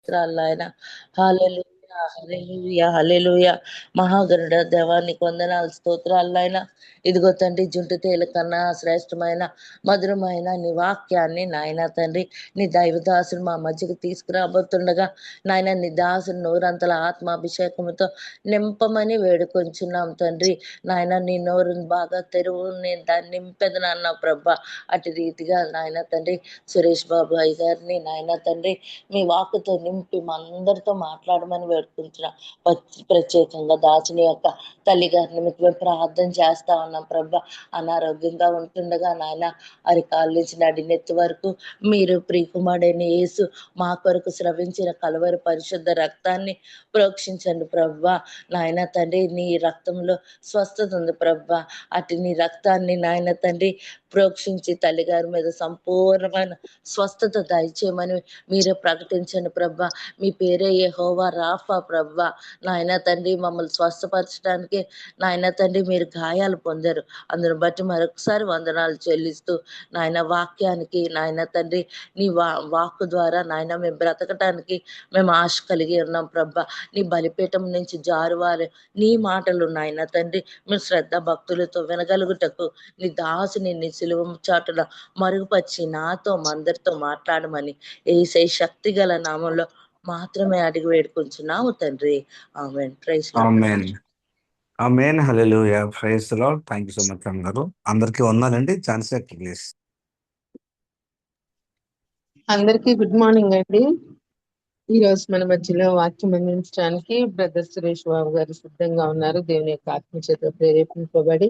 స్తోత్రాలు నాయన. హల్లెలూయా, హల్లెలూయా, హల్లెలూయా. మహాగణుడ దేవా నీకు వందనాలు, స్తోత్రాలు నాయన. ఇదిగో తండ్రి, జుంటు తేలు కన్నా శ్రేష్టమైన మధురమైన నీ వాక్యాన్ని నాయన తండ్రి, నీ దైవదాసుని మా మధ్యకు తీసుకురాబోతుండగా నాయన, నీ దాసుని నోరంతల ఆత్మాభిషేకముతో నింపమని వేడుకొంచున్నాం తండ్రి. నాయన, నీ నోరుని బాగా తెరువు, నేను దాన్ని నింపెదను అన్నావు ప్రభా. అటు రీతిగా నాయన తండ్రి, సురేష్ బాబు అయ్య గారిని నాయన తండ్రి మీ వాక్కుతో నింపి మా అందరితో మాట్లాడమని వేడుకుంటున్నాం. ప్రత్యేకంగా దాచుని యొక్క తల్లి గారి నిమిత్తమే ప్రార్థన చేస్తా ఉన్నాం ప్రభా. అనారోగ్యంగా ఉంటుండగా నాయన, అరికాళ్ళ నుంచి నడినెత్తి వరకు మీరు ప్రియకుమారుడైన యేసు మా కొరకు స్రవించిన కలవరి పరిశుద్ధ రక్తాన్ని ప్రోక్షించండి ప్రభా. నాయన తండ్రి, నీ రక్తంలో స్వస్థత ఉంది ప్రభా. అటు నీ రక్తాన్ని నాయన తండ్రి ప్రోక్షించి తల్లిగారి మీద సంపూర్ణమైన స్వస్థత దయచేయమని మీరే ప్రకటించండి ప్రభా. మీ పేరే యెహోవా రాఫా ప్రభా. నాయన తండ్రి, మమ్మల్ని స్వస్థపరచడానికి నాయన తండ్రి మీరు గాయాలు పొందారు. అందును బట్టి మరొకసారి వందనాలు చెల్లిస్తూ నాయన వాక్యానికి నాయన తండ్రి నీ వాక్కు ద్వారా నాయన మేము బ్రతకటానికి మేము ఆశ కలిగి ఉన్నాం ప్రభా. నీ బలిపీఠం నుంచి జారువారు నీ మాటలు నాయన తండ్రి మేము శ్రద్ధ భక్తులతో వినగలుగుటకు నీ దాసుని నీ సిలువ చాటున మరుగుపరిచి నాతో మా అందరితో మాట్లాడమని యేసయ్య శక్తి గల నామంలో మాత్రమే అడిగి వేడుకుంటున్నాము తండ్రి. Amen. Praise lord. Amen. Amen. Hallelujah. Praise the lord. Thank you so much Ram గారు. అందరికీ వందనాలండి. Chance please. అందరికీ గుడ్ మార్నింగ్ అండి. ఈ రోజు మన మధ్యలో వాక్యం అందించడానికి బ్రదర్ సురేష్ బాబు గారు సిద్ధంగా ఉన్నారు. దేవుని యొక్క ఆత్మ చేత ప్రేరేపింపబడి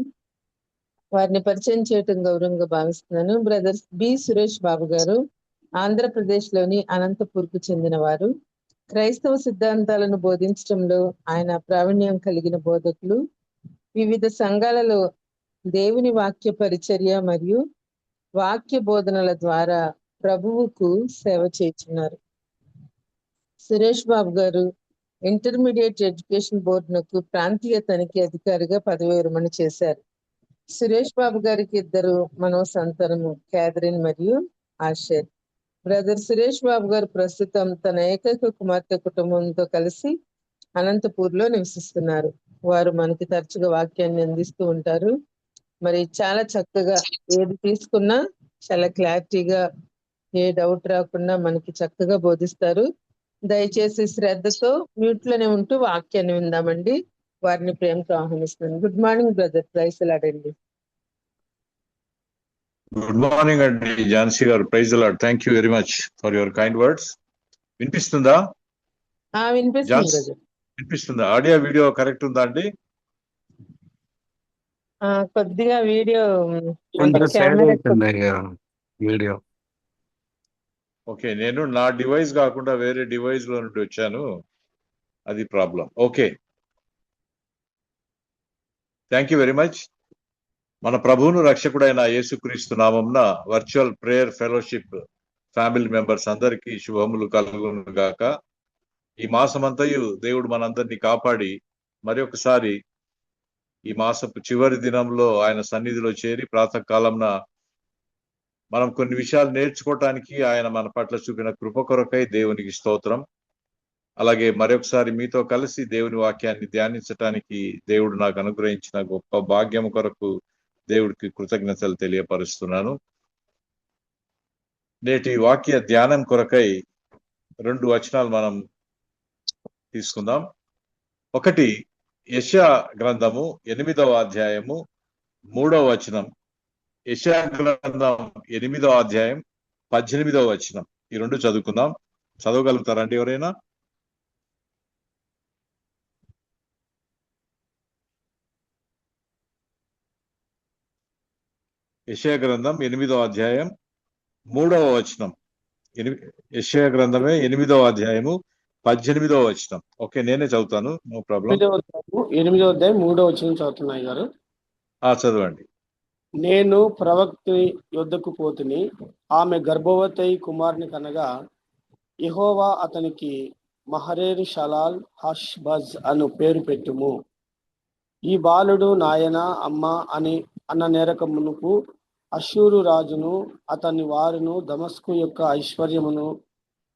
వారిని పరిచయం చేయటం గౌరవంగా భావిస్తున్నాను. బ్రదర్ బి సురేష్ బాబు గారు ఆంధ్రప్రదేశ్ లోని అనంతపూర్కు చెందిన వారు. క్రైస్తవ సిద్ధాంతాలను బోధించడంలో ఆయన ప్రావీణ్యం కలిగిన బోధకులు. వివిధ సంఘాలలో దేవుని వాక్య పరిచర్య మరియు వాక్య బోధనల ద్వారా ప్రభువుకు సేవ చేస్తున్నారు. సురేష్ బాబు గారు ఇంటర్మీడియట్ ఎడ్యుకేషన్ బోర్డునకు ప్రాంతీయ తనిఖీ అధికారిగా పదవి విరమణ చేశారు. సురేష్ బాబు గారికి ఇద్దరు మనో సంతానము, క్యాథరిన్ మరియు ఆషర్. బ్రదర్ సురేష్ బాబు గారు ప్రస్తుతం తన ఏకైక కుమార్తె కుటుంబంతో కలిసి అనంతపూర్ లో నివసిస్తున్నారు. వారు మనకి తరచుగా వాక్యాన్ని అందిస్తూ ఉంటారు. మరి చాలా చక్కగా ఏది తీసుకున్నా చాలా క్లారిటీగా, ఏ డౌట్ రాకుండా మనకి చక్కగా బోధిస్తారు. దయచేసి శ్రద్ధతో మ్యూట్ లోనే ఉంటూ వాక్యాన్ని విందామండి. వారిని ప్రేమతో ఆహ్వానిస్తున్నాను. Good morning brother. Praise the lord అండి. గుడ్ మార్నింగ్ అండి ఝాన్సీ గారు. Praise the lord. Thank you very much for your kind words. వినిపిస్తుందా వినిపిస్తుంది ఝాన్స్? బ్రదర్. వినిపిస్తుందా? ఆడియో వీడియో కరెక్ట్ ఉందా అండి? కొద్దిగా వీడియో కొంచెం సైడ్ కెమెరా అవుతుంది వీడియో. ఓకే, నేను నా డివైస్ కాకుండా వేరే డివైస్ లో నుండి వచ్చాను, అది problem. Okay, thank you very much. మన ప్రభువును రక్షకుడైన యేసుక్రీస్తు నామమున virtual prayer fellowship family members అందరికీ శుభములు కలుగును గాక. ఈ మాసమంతయు దేవుడు మనందరినీ కాపాడి మరి ఒకసారి ఈ మాసపు చివరి దినంలో ఆయన సన్నిధిలో చేరి ప్రాతకాలంన మనం కొన్ని విషయాలు నేర్చుకోవటానికి ఆయన మన పట్ల చూపిన కృప కొరకై దేవునికి స్తోత్రం. అలాగే మరొకసారి మీతో కలిసి దేవుని వాక్యాన్ని ధ్యానించటానికి దేవుడు నాకు అనుగ్రహించిన గొప్ప భాగ్యం కొరకు దేవుడికి కృతజ్ఞతలు తెలియపరుస్తున్నాను. నేటి వాక్య ధ్యానం కొరకై 2 వచనాలు మనం తీసుకుందాం. ఒకటి యెషయా గ్రంథము 8వ అధ్యాయము 3వ వచనం. యెషయా గ్రంథం 8వ అధ్యాయం 18వ వచనం. ఈ 2 చదువుకుందాం. చదవగలుగుతారండి ఎవరైనా? యెషయా గ్రంథం 8వ అధ్యాయం 3వ వచనం. యెషయా గ్రంథమే 8వ అధ్యాయము 18వ వచనం. ఓకే, నేనే చదువుతాను, నో ప్రాబ్లం. 8వ అధ్యాయం 3వ వచనం చదువుతున్నాయి గారు. చదవండి. నేను ప్రవక్త యొద్దకు పోతుని, ఆమె గర్భవతి కుమారుని కనగా యెహోవా అతనికి మహరేరు షలాల్ హష్బజ్ అను పేరు పెట్టుము. ఈ బాలుడు నాయన అమ్మ అని అన్న నేరక మునుపు అష్షూరు రాజును అతని వారును దమస్కు యొక్క ఐశ్వర్యమును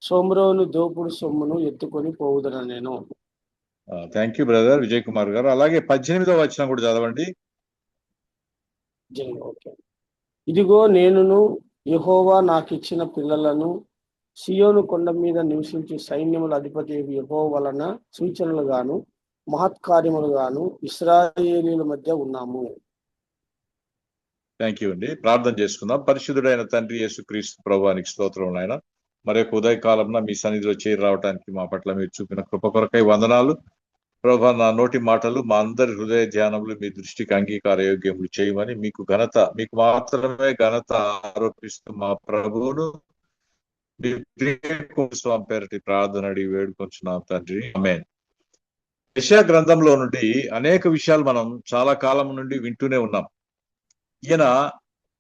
సోమ్రోను దోపుడు సొమ్మును ఎత్తుకొని పోవుదన నేను. Thank you brother Vijay Kumar గారు. అలాగే 18వ వచనం కూడా చదవండి. ఓకే. ఇదిగో నేనును యెహోవా నాకిచ్చిన పిల్లలను సియోను కొండ మీద నివసించు సైన్యముల అధిపతి యెహోవా వలన సూచనలుగాను మహత్కార్యములుగాను ఇశ్రాయేలీయుల మధ్య ఉన్నాము. థ్యాంక్ యూ అండి. ప్రార్థన చేసుకుందాం. పరిశుద్ధుడైన తండ్రి యేసుక్రీస్తు ప్రభువానికి స్తోత్రం నాయన. మరి యొక్క ఉదయకాలంలో మీ సన్నిధిలో చేరి రావడానికి మా పట్ల మీరు చూపిన కృప కొరకై వందనాలు ప్రభా. నా నోటి మాటలు మా అందరి హృదయ ధ్యానములు మీ దృష్టికి అంగీకార యోగ్యములు చేయమని మీకు మాత్రమే ఘనత ఆరోపిస్తూ మా ప్రభువును స్వామి పేరటి ప్రార్థన అడిగి వేడుకొంచున్నాం తండ్రి, ఆమేన్. యెషయా గ్రంథంలో నుండి అనేక విషయాలు మనం చాలా కాలం నుండి వింటూనే ఉన్నాం. ఈయన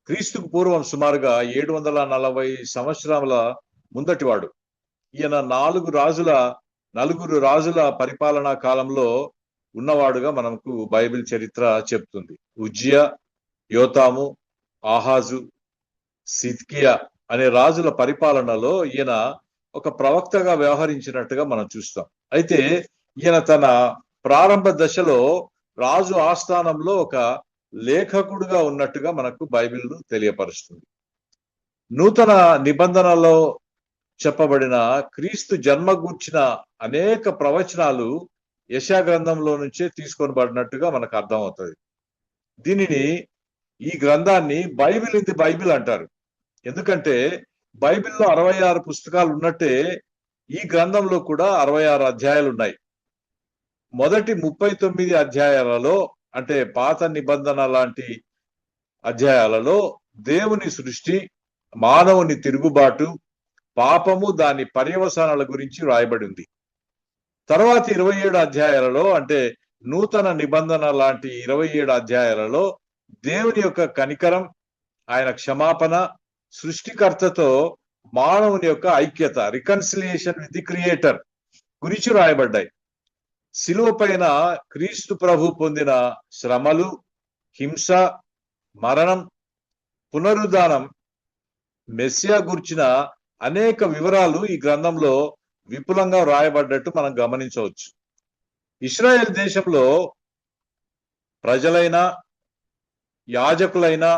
క్రీస్తుకు పూర్వం సుమారుగా 740 సంవత్సరాల ముందటివాడు. ఈయన నలుగురు రాజుల పరిపాలనా కాలంలో ఉన్నవాడుగా మనకు బైబిల్ చరిత్ర చెప్తుంది. ఉజ్జియా, యోతాము, ఆహాజు, సిద్కియా అనే రాజుల పరిపాలనలో ఈయన ఒక ప్రవక్తగా వ్యవహరించినట్టుగా మనం చూస్తాం. అయితే ఈయన తన ప్రారంభ దశలో రాజు ఆస్థానంలో ఒక లేఖకుడుగా ఉన్నట్టుగా మనకు బైబిల్ తెలియపరుస్తుంది. నూతన నిబంధనలో చెప్పబడిన క్రీస్తు జన్మ గూర్చిన అనేక ప్రవచనాలు యెషయా గ్రంథంలో నుంచే తీసుకొనబడినట్టుగా మనకు అర్థమవుతుంది. ఈ గ్రంథాన్ని బైబిల్ ఇన్ ది బైబిల్ అంటారు. ఎందుకంటే బైబిల్లో 66 పుస్తకాలు ఉన్నట్టే ఈ గ్రంథంలో కూడా 66 అధ్యాయాలు ఉన్నాయి. మొదటి 39 అధ్యాయాలలో అంటే పాత నిబంధన లాంటి అధ్యాయాలలో దేవుని సృష్టి, మానవుని తిరుగుబాటు, పాపము, దాని పర్యవసానాల గురించి రాయబడి ఉంది. తర్వాత 27 అధ్యాయాలలో అంటే నూతన నిబంధన లాంటి 27 అధ్యాయాలలో దేవుని యొక్క కనికరం, ఆయన క్షమాపణ, సృష్టికర్తతో మానవుని యొక్క ఐక్యత, రికన్సిలియేషన్ విత్ ది క్రియేటర్ గురించి రాయబడ్డాయి. శిలువ పైన క్రీస్తు ప్రభు పొందిన శ్రమలు, హింస, మరణం, పునరుద్ధానం, మెస్సియా గుర్చిన అనేక వివరాలు ఈ గ్రంథంలో విపులంగా రాయబడ్డట్టు మనం గమనించవచ్చు. ఇశ్రాయేల్ దేశంలో ప్రజలైనా, యాజకులైనా,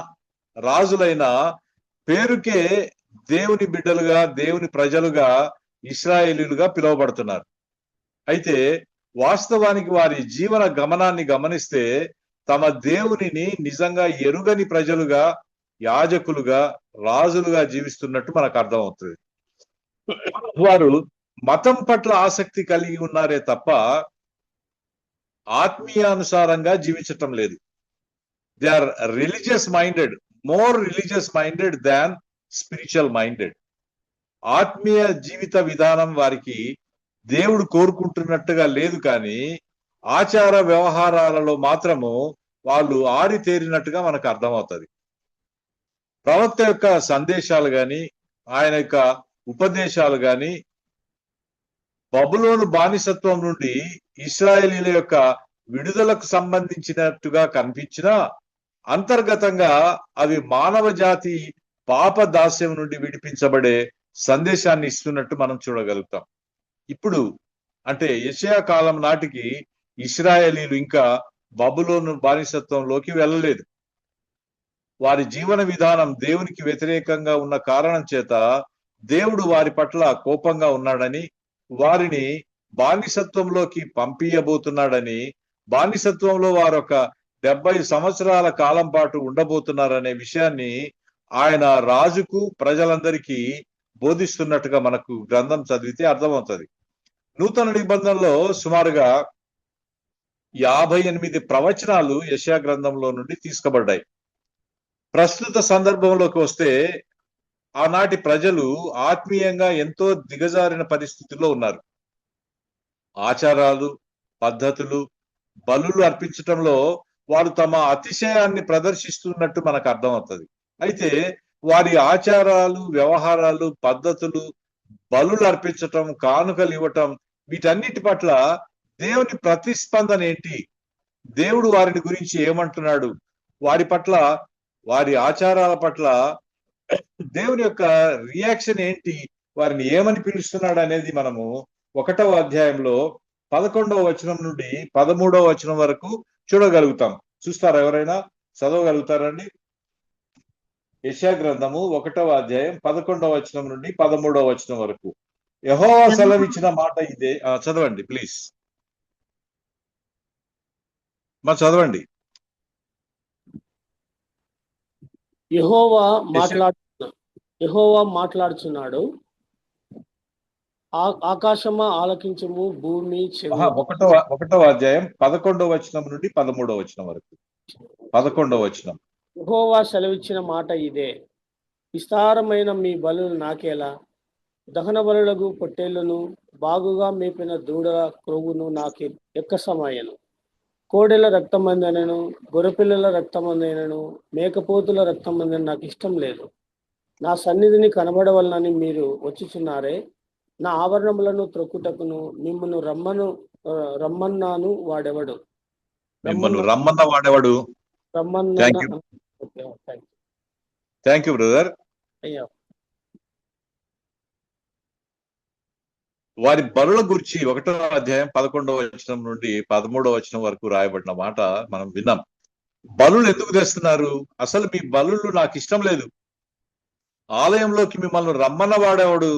రాజులైనా పేరుకే దేవుని బిడ్డలుగా, దేవుని ప్రజలుగా, ఇశ్రాయేలీలుగా పిలువబడుతున్నారు. అయితే వాస్తవానికి వారి జీవన గమనాన్ని గమనిస్తే తమ దేవునిని నిజంగా ఎరుగని ప్రజలుగా, యాజకులుగా, రాజులుగా జీవిస్తున్నట్టు మనకు అర్థమవుతుంది. వారు మతం పట్ల ఆసక్తి కలిగి ఉన్నారే తప్ప ఆత్మీయానుసారంగా జీవించటం లేదు. They are religious minded, more religious minded than spiritual minded. ఆత్మీయ జీవిత విధానం వారికి దేవుడు కోరుకుంటున్నట్టుగా లేదు, కానీ ఆచార వ్యవహారాలలో మాత్రము వాళ్ళు ఆరితేరినట్టుగా మనకు అర్థమవుతుంది. ప్రవక్త యొక్క సందేశాలు గాని, ఆయన యొక్క ఉపదేశాలు గాని బబులోను బానిసత్వం నుండి ఇశ్రాయేలీల యొక్క విడుదలకు సంబంధించినట్టుగా కనిపించినా అంతర్గతంగా అవి మానవ జాతి పాప దాస్యం నుండి విడిపించబడే సందేశాన్ని ఇస్తున్నట్టు మనం చూడగలుగుతాం. ఇప్పుడు అంటే యెషయా కాలం నాటికి ఇశ్రాయేలీలు ఇంకా బబులోను బానిసత్వంలోకి వెళ్ళలేదు. వారి జీవన విధానం దేవునికి వ్యతిరేకంగా ఉన్న కారణం చేత దేవుడు వారి పట్ల కోపంగా ఉన్నాడని, వారిని బానిసత్వంలోకి పంపించబోతున్నాడని, బానిసత్వంలో వారు ఒక 70 సంవత్సరాల కాలం పాటు ఉండబోతున్నారనే విషయాన్ని ఆయన రాజుకు, ప్రజలందరికీ బోధిస్తున్నట్టుగా మనకు గ్రంథం చదివితే అర్థమవుతుంది. నూతన నిబంధనలో సుమారుగా 58 ప్రవచనాలు యెషయా గ్రంథంలో నుండి తీసుకోబడ్డాయి. ప్రస్తుత సందర్భంలోకి వస్తే ఆనాటి ప్రజలు ఆత్మీయంగా ఎంతో దిగజారిన పరిస్థితుల్లో ఉన్నారు. ఆచారాలు, పద్ధతులు, బలులు అర్పించటంలో వారు తమ అతిశయాన్ని ప్రదర్శిస్తున్నట్టు మనకు అర్థమవుతుంది. అయితే వారి ఆచారాలు, వ్యవహారాలు, పద్ధతులు, బలులు అర్పించటం, కానుకలు ఇవ్వటం, వీటన్నిటి పట్ల దేవుని ప్రతిస్పందన ఏంటి, దేవుడు వారిని గురించి ఏమంటున్నాడు, వారి పట్ల, వారి ఆచారాల పట్ల దేవుని యొక్క రియాక్షన్ ఏంటి వారిని ఏమని పిలుస్తున్నాడు అనేది మనము 1వ అధ్యాయంలో 11వ వచనం నుండి 13వ వచనం వరకు చూడగలుగుతాం. చూస్తారా? ఎవరైనా చదవగలుగుతారండి? యెషయా గ్రంథము 1వ అధ్యాయం 11వ వచనం నుండి 13వ వచనం వరకు. యెహోవా సెలవిచ్చిన మాట ఇదే. చదవండి ప్లీజ్. చదవండి. యెహోవా మాట్లాడుచున్నాడు. ఆకాశమా ఆలకించుము, భూమి చెవి. 1వ అధ్యాయం 11వ వచనం నుండి 13వ వచనం వరకు. 11వ వచనం. యెహోవా సెలవిచ్చిన మాట ఇదే. విస్తారమైన మీ బలులు నాకేలా? దహన బలులకు పొట్టేళ్లను, బాగుగా మేపిన దూడల క్రొవ్వును నాకు ఎక్కసమాయను. కోడెల రక్తమందనను, గొర్రెపిల్లల రక్తమందనను, మేకపోతుల రక్తమందని నాకు ఇష్టం లేదు. నా సన్నిధిని కనబడవలనని మీరు వచ్చుచున్నారే. నా ఆవరణములను త్రొక్కుటకును మిమ్మల్ని రమ్మన్నాను వాడెవడు? Thank you brother. అయ్యా, వారి బలుల గురించి 1వ అధ్యాయం 11వ వచనం నుండి 13వ వచనం వరకు రాయబడిన మాట మనం విన్నాం. బలులు ఎందుకు తెస్తున్నారు? అసలు మీ బలులు నాకు ఇష్టం లేదు. ఆలయంలోకి మిమ్మల్ని రమ్మన్న వాడేవాడు?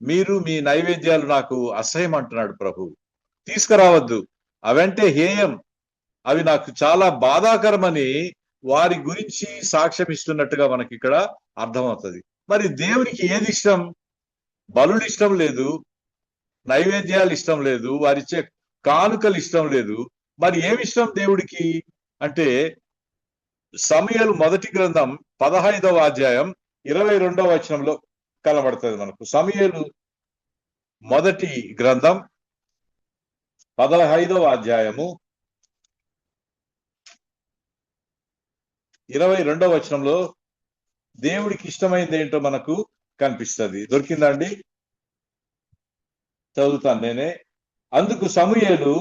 మీరు మీ నైవేద్యాలు నాకు అసహ్యం అంటున్నాడు ప్రభు. తీసుకురావద్దు, అవంటే హేయం, అవి నాకు చాలా బాధాకరమని వారి గురించి సాక్ష్యం ఇస్తున్నట్టుగా మనకి ఇక్కడ అర్థమవుతుంది. మరి దేవునికి ఏది ఇష్టం? బలులు ఇష్టం లేదు, నైవేద్యాలు ఇష్టం లేదు, వారిచ్చే కానుకలు ఇష్టం లేదు. మరి ఏమి ఇష్టం దేవుడికి అంటే సమూయేలు మొదటి గ్రంథం 15వ అధ్యాయం 22వ వచనంలో కనబడుతుంది మనకు. సమూయేలు మొదటి గ్రంథం 15వ అధ్యాయము 22వ వచనంలో దేవుడికి ఇష్టమైంది ఏంటో మనకు కనిపిస్తుంది. దొరికిందండి? చదువుతాను నేనే. అందుకు సమూయేలు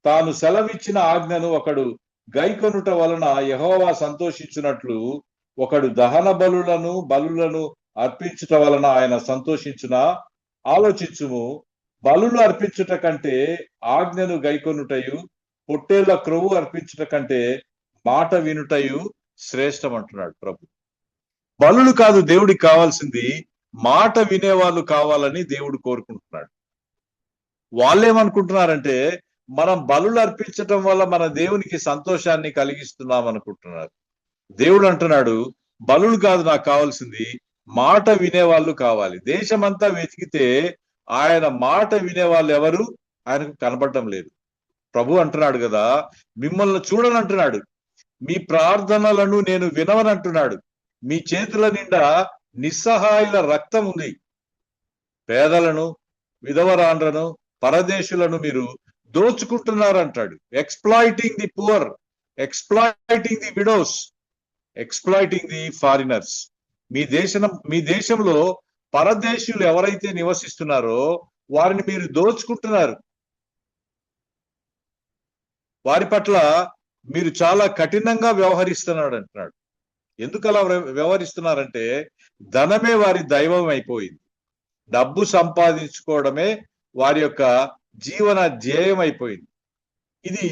తాను సెలవిచ్చిన ఆజ్ఞను ఒకడు గైకొనుట వలన యెహోవా సంతోషించున్నట్లు ఒకడు దహన బలులను అర్పించుట వలన ఆయన సంతోషించునా? ఆలోచించుము. బలులు అర్పించుట కంటే ఆజ్ఞను గైకొనుటయు, పొట్టేళ్ల క్రొవ్వు అర్పించుట కంటే మాట వినుటయు శ్రేష్టం అంటున్నాడు ప్రభు. బలులు కాదు దేవుడికి కావాల్సింది, మాట వినేవాళ్ళు కావాలని దేవుడు కోరుకుంటున్నాడు. వాళ్ళేమనుకుంటున్నారంటే మనం బలులు అర్పించటం వల్ల మన దేవునికి సంతోషాన్ని కలిగిస్తున్నాం అనుకుంటున్నారు. దేవుడు అంటున్నాడు, బలులు కాదు నాకు కావాల్సింది, మాట వినేవాళ్ళు కావాలి. దేశమంతా వెతికితే ఆయన మాట వినేవాళ్ళు ఎవరు ఆయనకు కనబడటం లేదు. ప్రభు అంటున్నాడు కదా, మిమ్మల్ని చూడనంటున్నాడు, మీ ప్రార్థనలను నేను వినవనంటున్నాడు. మీ చేతుల నిండా నిస్సహాయుల రక్తం ఉంది. పేదలను, విధవరాండ్రను, పరదేశులను మీరు దోచుకుంటున్నారంటాడు. Exploiting the poor, exploiting the widows, exploiting the foreigners. మీ దేశంలో పరదేశులు ఎవరైతే నివసిస్తున్నారో వారిని మీరు దోచుకుంటున్నారు. వారి పట్ల మీరు చాలా కఠినంగా వ్యవహరిస్తున్నాడు అంటున్నాడు. ఎందుకు అలా వ్యవహరిస్తున్నారంటే ధనమే వారి దైవం అయిపోయింది. డబ్బు సంపాదించుకోవడమే వారి యొక్క జీవన ధ్యేయం అయిపోయింది. ఇది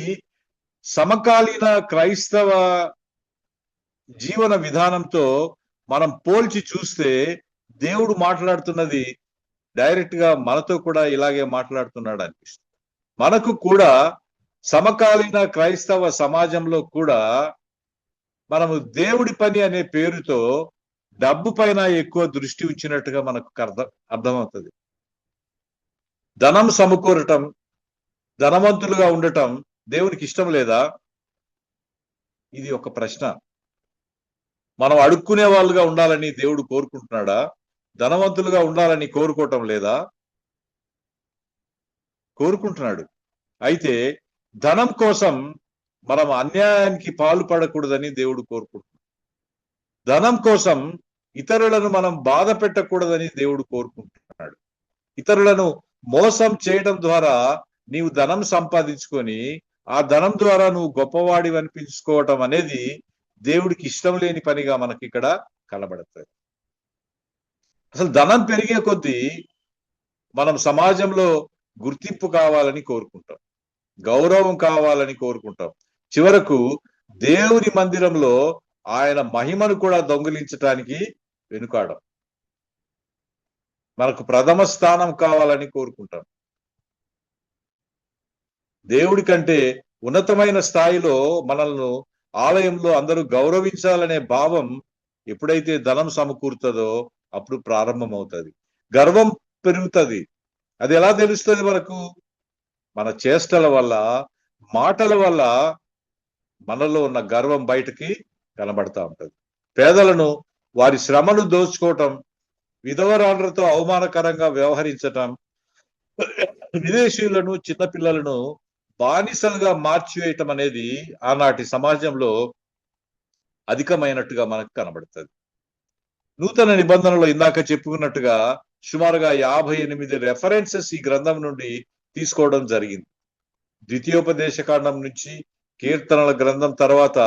సమకాలీన క్రైస్తవ జీవన విధానంతో మనం పోల్చి చూస్తే దేవుడు మాట్లాడుతున్నది డైరెక్ట్ గా మనతో కూడా ఇలాగే మాట్లాడుతున్నాడు అనిపిస్తుంది. మనకు కూడా సమకాలీన క్రైస్తవ సమాజంలో కూడా మనము దేవుడి పని అనే పేరుతో డబ్బు పైన ఎక్కువ దృష్టి ఉంచినట్టుగా మనకు అర్థమవుతుంది. ధనం సమకూరటం, ధనవంతులుగా ఉండటం దేవునికి ఇష్టం లేదా? ఇది ఒక ప్రశ్న. మనం అడుక్కునే వాళ్ళుగా ఉండాలని దేవుడు కోరుకుంటున్నాడా? ధనవంతులుగా ఉండాలని కోరుకోవటం లేదా? కోరుకుంటున్నాడు. అయితే ధనం కోసం మనం అన్యాయానికి పాల్పడకూడదని దేవుడు కోరుకుంటున్నాడు. ధనం కోసం ఇతరులను మనం బాధ పెట్టకూడదని దేవుడు కోరుకుంటున్నాడు. ఇతరులను మోసం చేయడం ద్వారా నీవు ధనం సంపాదించుకొని ఆ ధనం ద్వారా నువ్వు గొప్పవాడి అనిపించుకోవటం అనేది దేవుడికి ఇష్టం లేని పనిగా మనకి ఇక్కడ కనబడుతుంది. అసలు ధనం పెరిగే కొద్దీ మనం సమాజంలో గుర్తింపు కావాలని కోరుకుంటాం, గౌరవం కావాలని కోరుకుంటాం. చివరకు దేవుని మందిరంలో ఆయన మహిమను కూడా దొంగిలించటానికి వెనుకాడం. మనకు ప్రథమ స్థానం కావాలని కోరుకుంటాం. దేవుడి కంటే ఉన్నతమైన స్థాయిలో మనల్ని ఆలయంలో అందరూ గౌరవించాలనే భావం ఎప్పుడైతే ధనం సమకూరుతుందో అప్పుడు ప్రారంభమవుతుంది. గర్వం పెరుగుతుంది. అది ఎలా తెలుస్తుంది మనకు? మన చేష్టల వల్ల, మాటల వల్ల మనలో ఉన్న గర్వం బయటకి కనబడతా ఉంటది. పేదలను, వారి శ్రమను దోచుకోవటం, విధవరాళ్లతో అవమానకరంగా వ్యవహరించటం, విదేశీయులను, చిన్నపిల్లలను బానిసలుగా మార్చివేయటం అనేది ఆనాటి సమాజంలో అధికమైనట్టుగా మనకు కనబడుతుంది. నూతన నిబంధనలో ఇందాక చెప్పుకున్నట్టుగా సుమారుగా 58 రెఫరెన్సెస్ ఈ గ్రంథం నుండి తీసుకోవడం జరిగింది. ద్వితీయోపదేశకాండం నుంచి, కీర్తనల గ్రంథం తర్వాత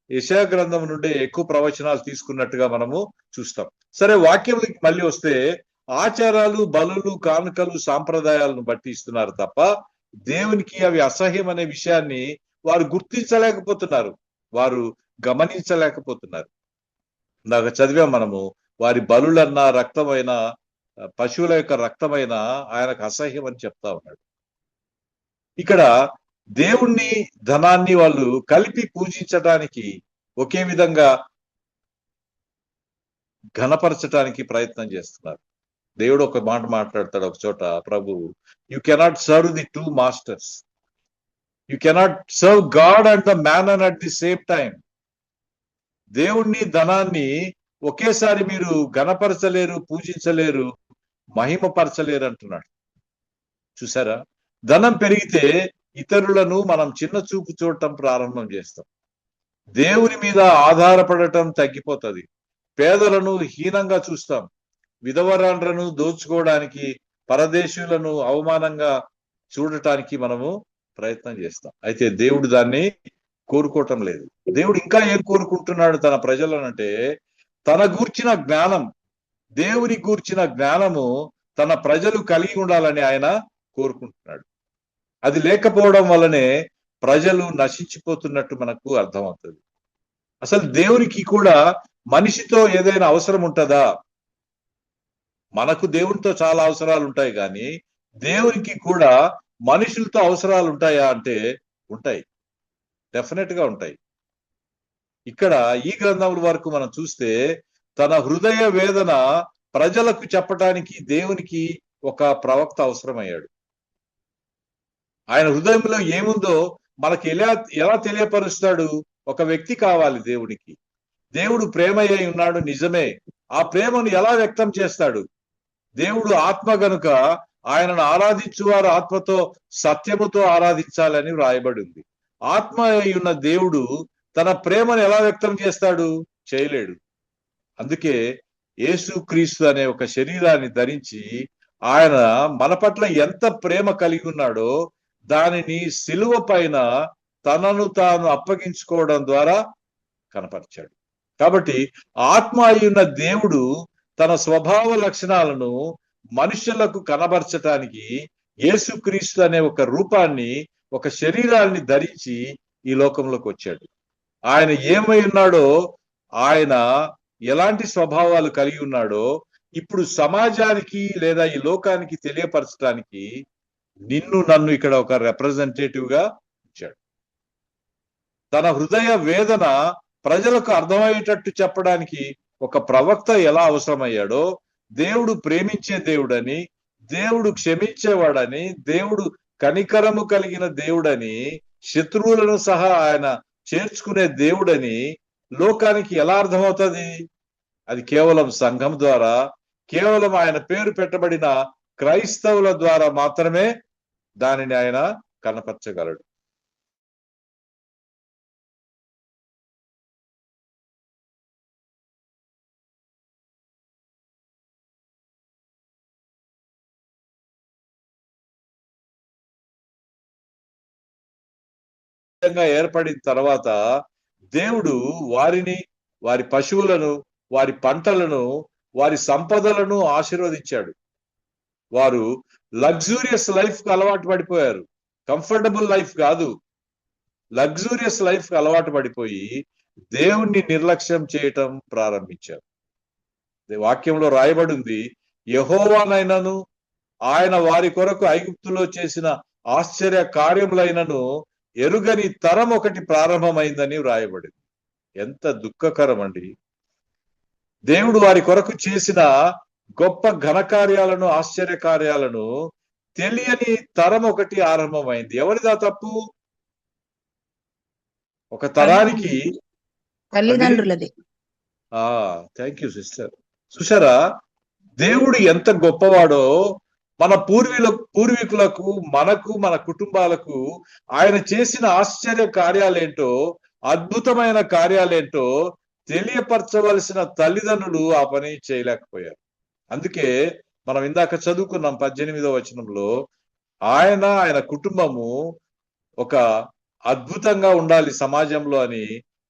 యెషయా గ్రంథం నుండి ఎక్కువ ప్రవచనాలు తీసుకున్నట్టుగా మనము చూస్తాం. సరే, వాక్యంలోకి మళ్ళీ వస్తే ఆచారాలు, బలులు, కానుకలు, సాంప్రదాయాలను బట్టి ఇస్తున్నారు తప్ప దేవునికి అవి అసహ్యం అనే విషయాన్ని వారు గుర్తించలేకపోతున్నారు, వారు గమనించలేకపోతున్నారు. ఇందాక చదివాం మనము, వారి బలులన్నా, రక్తమైన, పశువుల యొక్క రక్తమైన ఆయనకు అసహ్యం అని చెప్తా ఉన్నాడు. ఇక్కడ దేవుణ్ణి, ధనాన్ని వాళ్ళు కలిపి పూజించటానికి, ఒకే విధంగా ఘనపరచటానికి ప్రయత్నం చేస్తున్నారు. దేవుడు ఒక మాట మాట్లాడతాడు ఒక చోట, ప్రభు, you cannot serve the two masters, you cannot serve God and the mammon at the same time. దేవుణ్ణి, ధనాన్ని ఒకేసారి మీరు ఘనపరచలేరు, పూజించలేరు, మహిమపరచలేరు అంటున్నాడు. చూసారా? ధనం పెరిగితే ఇతరులను మనం చిన్న చూపు చూడటం ప్రారంభం చేస్తాం. దేవుని మీద ఆధారపడటం తగ్గిపోతుంది. పేదలను హీనంగా చూస్తాం. విధవరాండ్రను దోచుకోవడానికి, పరదేశీయులను అవమానంగా చూడటానికి మనము ప్రయత్నం చేస్తాం. అయితే దేవుడు దాన్ని కోరుకోవటం లేదు. దేవుడు ఇంకా ఏం కోరుకుంటున్నాడు తన ప్రజలనంటే, తన గూర్చిన జ్ఞానం, దేవుని గూర్చిన జ్ఞానము తన ప్రజలు కలిగి ఉండాలని ఆయన కోరుకుంటున్నాడు. అది లేకపోవడం వల్లనే ప్రజలు నశించిపోతున్నట్టు మనకు అర్థమవుతుంది. అసలు దేవునికి కూడా మనిషితో ఏదైనా అవసరం ఉంటుందా? మనకు దేవునితో చాలా అవసరాలు ఉంటాయి, కానీ దేవునికి కూడా మనుషులతో అవసరాలు ఉంటాయా అంటే ఉంటాయి, డెఫినెట్ గా ఉంటాయి. ఇక్కడ ఈ గ్రంథముల వరకు మనం చూస్తే తన హృదయ వేదన ప్రజలకు చెప్పటానికి దేవునికి ఒక ప్రవక్త అవసరమయ్యాడు. ఆయన హృదయంలో ఏముందో మనకి ఎలా తెలియపరుస్తాడు? ఒక వ్యక్తి కావాలి దేవునికి. దేవుడు ప్రేమయ్య ఉన్నాడు, నిజమే. ఆ ప్రేమను ఎలా వ్యక్తం చేస్తాడు? దేవుడు ఆత్మ గనుక ఆయనను ఆరాధించువారు ఆత్మతో, సత్యముతో ఆరాధించాలని వ్రాయబడి ఉంది. ఆత్మ ఉన్న దేవుడు తన ప్రేమను ఎలా వ్యక్తం చేస్తాడు? చేయలేడు. అందుకే యేసుక్రీస్తు అనే ఒక శరీరాన్ని ధరించి ఆయన మన పట్ల ఎంత ప్రేమ కలిగి ఉన్నాడో దానిని సిలువ పైన తనను తాను అప్పగించుకోవడం ద్వారా కనపరిచాడు. కాబట్టి ఆత్మ అయ్యున్న దేవుడు తన స్వభావ లక్షణాలను మనుషులకు కనబరచటానికి యేసుక్రీస్తు అనే ఒక రూపాన్ని, ఒక శరీరాన్ని ధరించి ఈ లోకంలోకి వచ్చాడు. ఆయన ఏమై ఉన్నాడో, ఆయన ఎలాంటి స్వభావాలు కలిగి ఉన్నాడో ఇప్పుడు సమాజానికి లేదా ఈ లోకానికి తెలియపరచడానికి నిన్ను, నన్ను ఇక్కడ ఒక రిప్రజెంటేటివ్ గా ఇచ్చాడు. తన హృదయ వేదన ప్రజలకు అర్థమయ్యేటట్టు చెప్పడానికి ఒక ప్రవక్త ఎలా అవసరమయ్యాడో, దేవుడు ప్రేమించే దేవుడని, దేవుడు క్షమించేవాడని, దేవుడు కనికరము కలిగిన దేవుడని, శత్రువులను సహా ఆయన చేర్చుకునే దేవుడని లోకానికి ఎలా అర్థమవుతుంది? అది కేవలం సంఘం ద్వారా, కేవలం ఆయన పేరు పెట్టబడిన క్రైస్తవుల ద్వారా మాత్రమే దానిని ఆయన కనపరచగలడు. ఏర్పడిన తర్వాత దేవుడు వారిని, వారి పశువులను, వారి పంటలను వారి సంపదలను ఆశీర్వదించాడు. వారు లగ్జూరియస్ లైఫ్ కు అలవాటు పడిపోయారు. కంఫర్టబుల్ లైఫ్ కాదు, లగ్జూరియస్ లైఫ్ కు అలవాటు పడిపోయి దేవుణ్ణి నిర్లక్ష్యం చేయటం ప్రారంభించారు. వాక్యంలో రాయబడి ఉంది, యెహోవానైనను ఆయన వారి కొరకు ఐగుప్తులో చేసిన ఆశ్చర్య కార్యములైనను ఎరుగని తరం ఒకటి ప్రారంభమైందని వ్రాయబడింది. ఎంత దుఃఖకరం అండి. దేవుడు వారి కొరకు చేసిన గొప్ప ఘనకార్యాలను, ఆశ్చర్య కార్యాలను తెలియని తరం ఒకటి ఆరంభమైంది. ఎవరిదా తప్పు? ఒక తరానికి తల్లిదండ్రులది. Thank you sister. చూసారా, దేవుడు ఎంత గొప్పవాడో మన పూర్వీకులకు, మనకు, మన కుటుంబాలకు ఆయన చేసిన ఆశ్చర్య కార్యాలేంటో, అద్భుతమైన కార్యాలేంటో తెలియపరచవలసిన తల్లిదండ్రులు ఆ పని చేయలేకపోయారు. అందుకే మనం ఇందాక చదువుకున్నాం 18వ వచనంలో, ఆయన కుటుంబము ఒక అద్భుతంగా ఉండాలి సమాజంలో అని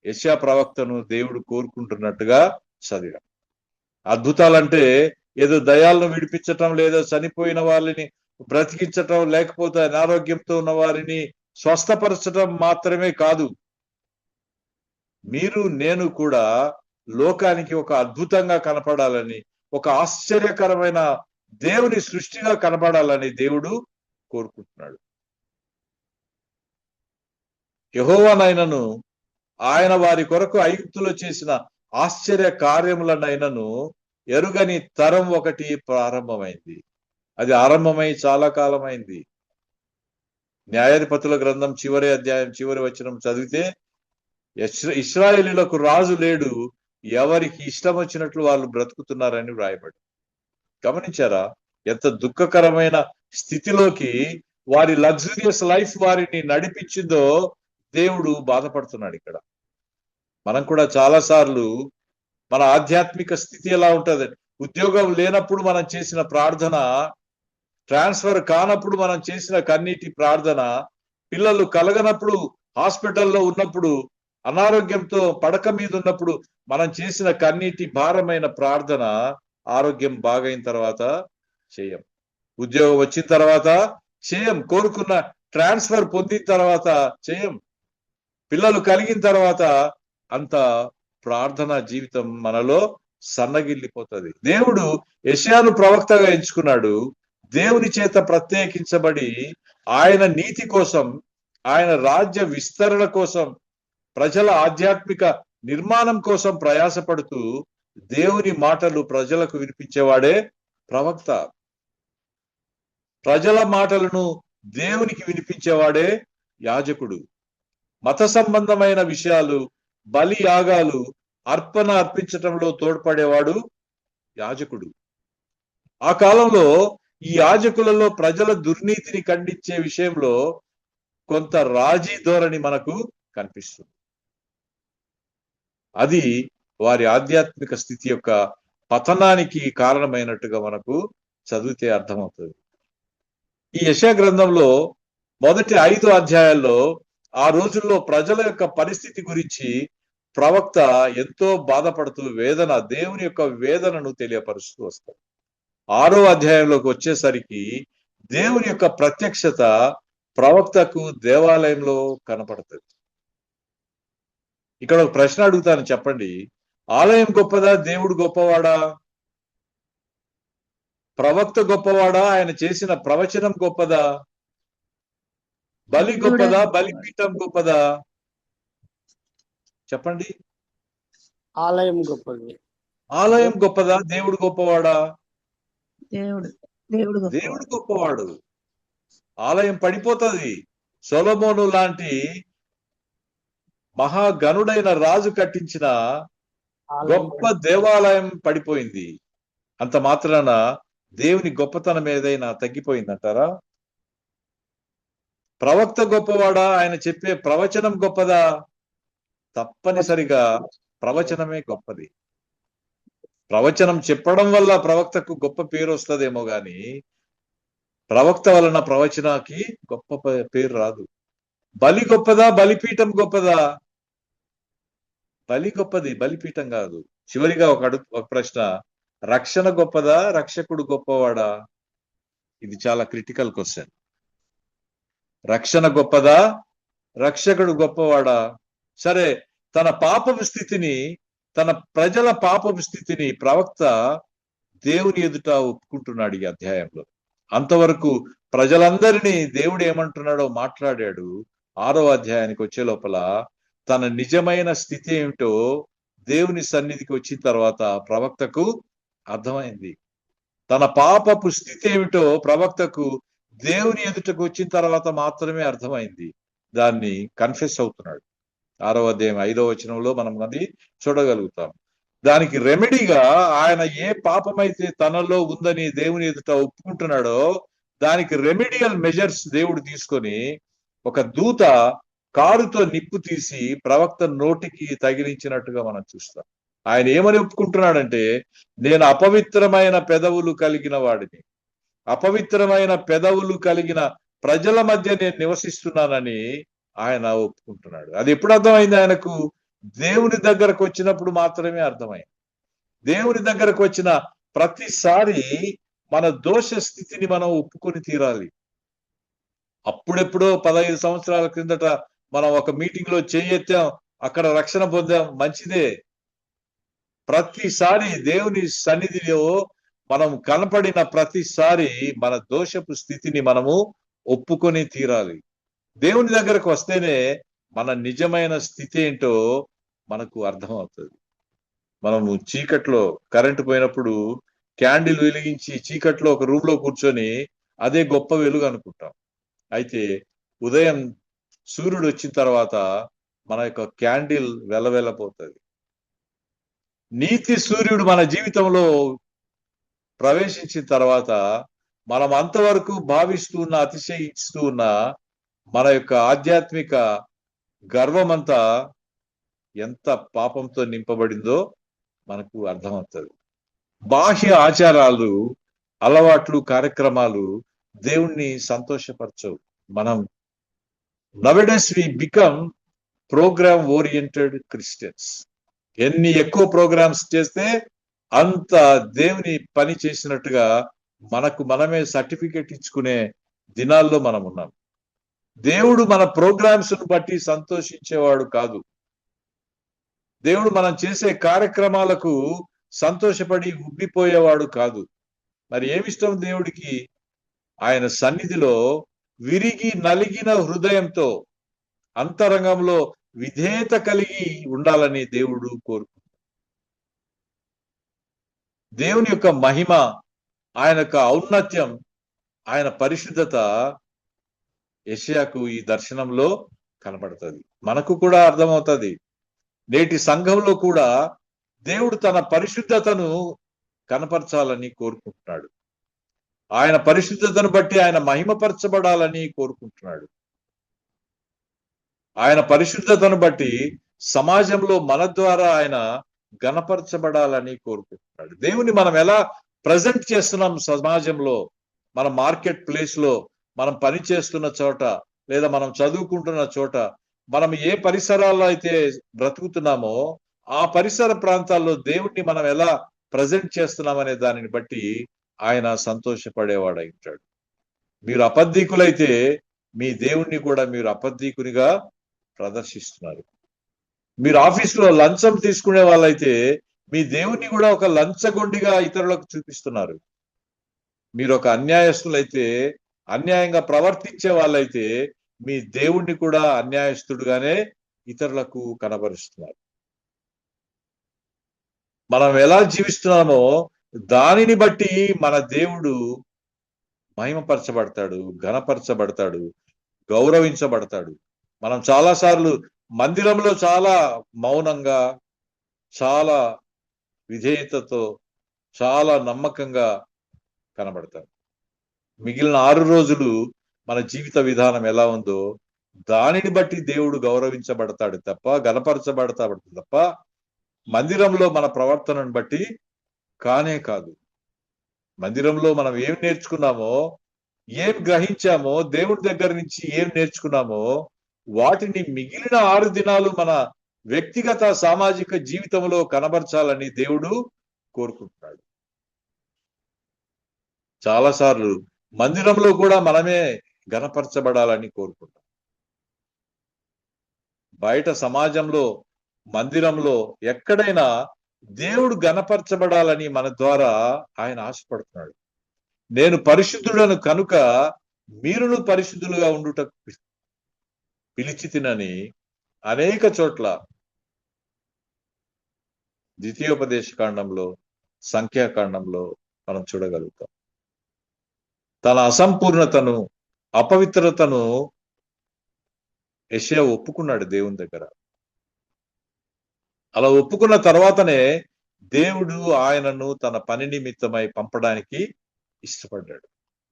యెషయా ప్రవక్తను దేవుడు కోరుకుంటున్నట్టుగా చదివాం. అద్భుతాలంటే ఏదో దయాలను విడిపించటం, లేదా చనిపోయిన వాళ్ళని బ్రతికించటం, లేకపోతే అనారోగ్యంతో ఉన్న వారిని స్వస్థపరచటం మాత్రమే కాదు. మీరు, నేను కూడా లోకానికి ఒక అద్భుతంగా కనపడాలని, ఒక ఆశ్చర్యకరమైన దేవుని సృష్టిగా కనపడాలని దేవుడు కోరుకుంటున్నాడు. యెహోవానైనను ఆయన వారి కొరకు ఐగుప్తులో చేసిన ఆశ్చర్య కార్యములనైనను ఎరుగని తరం ఒకటి ప్రారంభమైంది. అది ఆరంభమై చాలా కాలమైంది. న్యాయాధిపతుల గ్రంథం చివరి అధ్యాయం చివరి వచనం చదివితే, ఇశ్రాయేలీలకు రాజు లేడు, ఎవరికి ఇష్టం వచ్చినట్లు వాళ్ళు బ్రతుకుతున్నారని వ్రాయబడి. గమనించారా ఎంత దుఃఖకరమైన స్థితిలోకి వారి లగ్జూరియస్ లైఫ్ వారిని నడిపించిందో దేవుడు బాధపడుతున్నాడు ఇక్కడ. మనం కూడా చాలా సార్లు మన ఆధ్యాత్మిక స్థితి ఎలా ఉంటది, ఉద్యోగం లేనప్పుడు మనం చేసిన ప్రార్థన, ట్రాన్స్ఫర్ కానప్పుడు మనం చేసిన కన్నీటి ప్రార్థన, పిల్లలు కలగనప్పుడు, హాస్పిటల్లో ఉన్నప్పుడు, అనారోగ్యంతో పడక మీద ఉన్నప్పుడు మనం చేసిన కన్నీటి భారమైన ప్రార్థన ఆరోగ్యం బాగైన తర్వాత చేయం, ఉద్యోగం వచ్చిన తర్వాత చేయం, కోరుకున్న ట్రాన్స్ఫర్ పొందిన తర్వాత చేయం, పిల్లలు కలిగిన తర్వాత అంత ప్రార్థనా జీవితం మనలో సన్నగిల్లిపోతుంది. దేవుడు యెషయాను ప్రవక్తగా ఎంచుకున్నాడు. దేవుని చేత ప్రత్యేకించబడి ఆయన నీతి కోసం, ఆయన రాజ్య విస్తరణ కోసం, ప్రజల ఆధ్యాత్మిక నిర్మాణం కోసం ప్రయాసపడుతూ దేవుని మాటలు ప్రజలకు వినిపించేవాడే ప్రవక్త. ప్రజల మాటలను దేవునికి వినిపించేవాడే యాజకుడు. మత సంబంధమైన విషయాలు, బలి యాగాలు, అర్పణ అర్పించటంలో తోడ్పడేవాడు యాజకుడు. ఆ కాలంలో ఈ యాజకులలో ప్రజల దుర్నీతిని ఖండించే విషయంలో కొంత రాజీ ధోరణి మనకు కనిపిస్తుంది. అది వారి ఆధ్యాత్మిక స్థితి యొక్క పతనానికి కారణమైనట్టుగా మనకు చదివితే అర్థమవుతుంది. ఈ యెషయా గ్రంథంలో మొదటి 5 అధ్యాయాల్లో ఆ రోజుల్లో ప్రజల యొక్క పరిస్థితి గురించి ప్రవక్త ఎంతో బాధపడుతూ దేవుని యొక్క వేదనను తెలియపరుస్తూ వస్తాడు. 6వ అధ్యాయంలోకి వచ్చేసరికి దేవుని యొక్క ప్రత్యక్షత ప్రవక్తకు దేవాలయంలో కనపడుతుంది. ఇక్కడ ఒక ప్రశ్న అడుగుతాను, చెప్పండి. ఆలయం గొప్పదా, దేవుడు గొప్పవాడా? ప్రవక్త గొప్పవాడా, ఆయన చేసిన ప్రవచనం గొప్పదా? బలి గొప్పదా, బలిపీఠం గొప్పదా? చెప్పండి. ఆలయం గొప్పది. ఆలయం గొప్పదా, దేవుడు గొప్పవాడా? దేవుడు గొప్పవాడు. ఆలయం పడిపోతుంది. సొలొమోను లాంటి మహాగణుడైన రాజు కట్టించిన గొప్ప దేవాలయం పడిపోయింది. అంత మాత్రాన దేవుని గొప్పతనం ఏదైనా తగ్గిపోయిందంటారా? ప్రవక్త గొప్పవాడా, ఆయన చెప్పే ప్రవచనం గొప్పదా? తప్పనిసరిగా ప్రవచనమే గొప్పది. ప్రవచనం చెప్పడం వల్ల ప్రవక్తకు గొప్ప పేరు వస్తుందేమో గాని ప్రవక్త వలన ప్రవచనానికి గొప్ప పేరు రాదు. బలి గొప్పదా, బలిపీఠం గొప్పదా? బలి గొప్పది, బలిపీఠం కాదు. చివరిగా ఒక ప్రశ్న, రక్షణ గొప్పదా, రక్షకుడు గొప్పవాడా? ఇది చాలా క్రిటికల్ క్వశ్చన్. రక్షణ గొప్పదా, రక్షకుడు గొప్పవాడా? సరే, తన పాపపు స్థితిని, తన ప్రజల పాపపు స్థితిని ప్రవక్త దేవుని ఎదుట ఒప్పుకుంటున్నాడు ఈ అధ్యాయంలో. అంతవరకు ప్రజలందరినీ దేవుడు ఏమంటున్నాడో మాట్లాడాడు. 6వ అధ్యాయానికి వచ్చే లోపల తన నిజమైన స్థితి ఏమిటో దేవుని సన్నిధికి వచ్చిన తర్వాత ప్రవక్తకు అర్థమైంది. తన పాపపు స్థితి ఏమిటో ప్రవక్తకు దేవుని ఎదుటకు వచ్చిన తర్వాత మాత్రమే అర్థమైంది. దాన్ని కన్ఫెస్ అవుతున్నాడు. 6వ అధ్యాయం 5వ వచనంలో మనం అది చూడగలుగుతాం. దానికి రెమెడీగా ఆయన ఏ పాపమైతే తనలో ఉందని దేవుని ఎదుట ఒప్పుకుంటున్నాడో దానికి రెమెడియల్ మెజర్స్ దేవుడు తీసుకొని ఒక దూత కారుతో నిప్పు తీసి ప్రవక్త నోటికి తగిలించినట్టుగా మనం చూస్తాం. ఆయన ఏమని ఒప్పుకుంటున్నాడంటే, నేను అపవిత్రమైన పెదవులు కలిగిన వాడిని, అపవిత్రమైన పెదవులు కలిగిన ప్రజల మధ్య నేను నివసిస్తున్నానని ఆయన ఒప్పుకుంటున్నాడు. అది ఎప్పుడు అర్థమైంది ఆయనకు? దేవుని దగ్గరకు వచ్చినప్పుడు మాత్రమే అర్థమైంది. దేవుని దగ్గరకు వచ్చిన ప్రతిసారి మన దోష స్థితిని మనం ఒప్పుకొని తీరాలి. అప్పుడెప్పుడో 15 సంవత్సరాల క్రిందట మనం ఒక మీటింగ్ లో చేయెత్తాం, అక్కడ రక్షణ పొందాం, మంచిదే. ప్రతిసారి దేవుని సన్నిధిలో మనం కనపడిన ప్రతిసారి మన దోషపు స్థితిని మనము ఒప్పుకొని తీరాలి. దేవుని దగ్గరకు వస్తేనే మన నిజమైన స్థితి ఏంటో మనకు అర్థమవుతుంది. మనము చీకట్లో, కరెంటు పోయినప్పుడు క్యాండిల్ వెలిగించి చీకట్లో ఒక రూమ్ లో కూర్చొని అదే గొప్ప వెలుగు అనుకుంటాం. అయితే ఉదయం సూర్యుడు వచ్చిన తర్వాత మన యొక్క క్యాండిల్ వెలవెలపోతుంది. నీతి సూర్యుడు మన జీవితంలో ప్రవేశించిన తర్వాత మనం అంతవరకు భావిస్తూ ఉన్న, అతిశయిస్తూ ఉన్న మన యొక్క ఆధ్యాత్మిక గర్వమంతా ఎంత పాపంతో నింపబడిందో మనకు అర్థమవుతుంది. బాహ్య ఆచారాలు, అలవాట్లు, కార్యక్రమాలు దేవుణ్ణి సంతోషపరచవు. మనం nowadays we become program oriented Christians. ఎన్ని ఎక్కువ ప్రోగ్రామ్స్ చేస్తే అంత దేవుని పని చేసినట్టుగా మనకు మనమే సర్టిఫికెట్ ఇచ్చుకునే దినాల్లో మనం ఉన్నాం. దేవుడు మన ప్రోగ్రామ్స్ ను బట్టి సంతోషించేవాడు కాదు. దేవుడు మనం చేసే కార్యక్రమాలకు సంతోషపడి ఉబ్బిపోయేవాడు కాదు. మరి ఏమిష్టం దేవుడికి? ఆయన సన్నిధిలో విరిగి నలిగిన హృదయంతో అంతరంగంలో విధేయత కలిగి ఉండాలని దేవుడు కోరుకుంటాడు. దేవుని యొక్క మహిమ, ఆయన యొక్క ఔన్నత్యం, ఆయన పరిశుద్ధత యెషయాకు ఈ దర్శనంలో కనబడుతుంది. మనకు కూడా అర్థమవుతుంది. నేటి సంఘంలో కూడా దేవుడు తన పరిశుద్ధతను కనపరచాలని కోరుకుంటున్నాడు. ఆయన పరిశుద్ధతను బట్టి ఆయన మహిమపరచబడాలని కోరుకుంటున్నాడు. ఆయన పరిశుద్ధతను బట్టి సమాజంలో మన ద్వారా ఆయన గణపరచబడాలని కోరుకుంటున్నాడు. దేవుని మనం ఎలా ప్రజెంట్ చేస్తున్నాం సమాజంలో, మన మార్కెట్ ప్లేస్ లో, మనం పని చేస్తున్న చోట, లేదా మనం చదువుకుంటున్న చోట, మనం ఏ పరిసరాల్లో అయితే బ్రతుకుతున్నామో ఆ పరిసర ప్రాంతాల్లో దేవుణ్ణి మనం ఎలా ప్రజెంట్ చేస్తున్నామనే దానిని బట్టి ఆయన సంతోషపడేవాడై ఉంటాడు. మీరు అబద్ధీకులైతే మీ దేవుణ్ణి కూడా మీరు అబద్ధీకునిగా ప్రదర్శిస్తున్నారు. మీరు ఆఫీసులో లంచం తీసుకునే వాళ్ళైతే మీ దేవుణ్ణి కూడా ఒక లంచగొండిగా ఇతరులకు చూపిస్తున్నారు. మీరు ఒక అన్యాయస్తులైతే, అన్యాయంగా ప్రవర్తించే వాళ్ళైతే మీ దేవుణ్ణి కూడా అన్యాయస్తుడుగానే ఇతరులకు కనబరుస్తున్నారు. మనం ఎలా జీవిస్తున్నామో దానిని బట్టి మన దేవుడు మహిమపరచబడతాడు, ఘనపరచబడతాడు, గౌరవించబడతాడు. మనం చాలాసార్లు మందిరంలో చాలా మౌనంగా, చాలా విధేయతతో, చాలా నమ్మకంగా కనబడతాం. మిగిలిన 6 రోజులు మన జీవిత విధానం ఎలా ఉందో దానిని బట్టి దేవుడు గౌరవించబడతాడు తప్ప, గణపరచబడతాడు తప్ప మందిరంలో మన ప్రవర్తనను బట్టి కానే కాదు. మందిరంలో మనం ఏం నేర్చుకున్నామో, ఏం గ్రహించామో, దేవుడి దగ్గర నుంచి ఏం నేర్చుకున్నామో వాటిని మిగిలిన 6 దినాలు మన వ్యక్తిగత సామాజిక జీవితంలో కనబరచాలని దేవుడు కోరుకుంటున్నాడు. చాలాసార్లు మందిరంలో కూడా మనమే ఘనపరచబడాలని కోరుకుంటాం. బయట సమాజంలో, మందిరంలో ఎక్కడైనా దేవుడు ఘనపరచబడాలని మన ద్వారా ఆయన ఆశపడుతున్నాడు. నేను పరిశుద్ధుడను కనుక మీరును పరిశుద్ధులుగా ఉండుట పిలిచితినని అనేక చోట్ల ద్వితీయోపదేశ కాండంలో, సంఖ్యాకాండంలో మనం చూడగలుగుతాం. తన అసంపూర్ణతను, అపవిత్రతను యెషయా ఒప్పుకున్నాడు దేవుని దగ్గర. అలా ఒప్పుకున్న తర్వాతనే దేవుడు ఆయనను తన పని నిమిత్తమై పంపడానికి ఇష్టపడ్డాడు.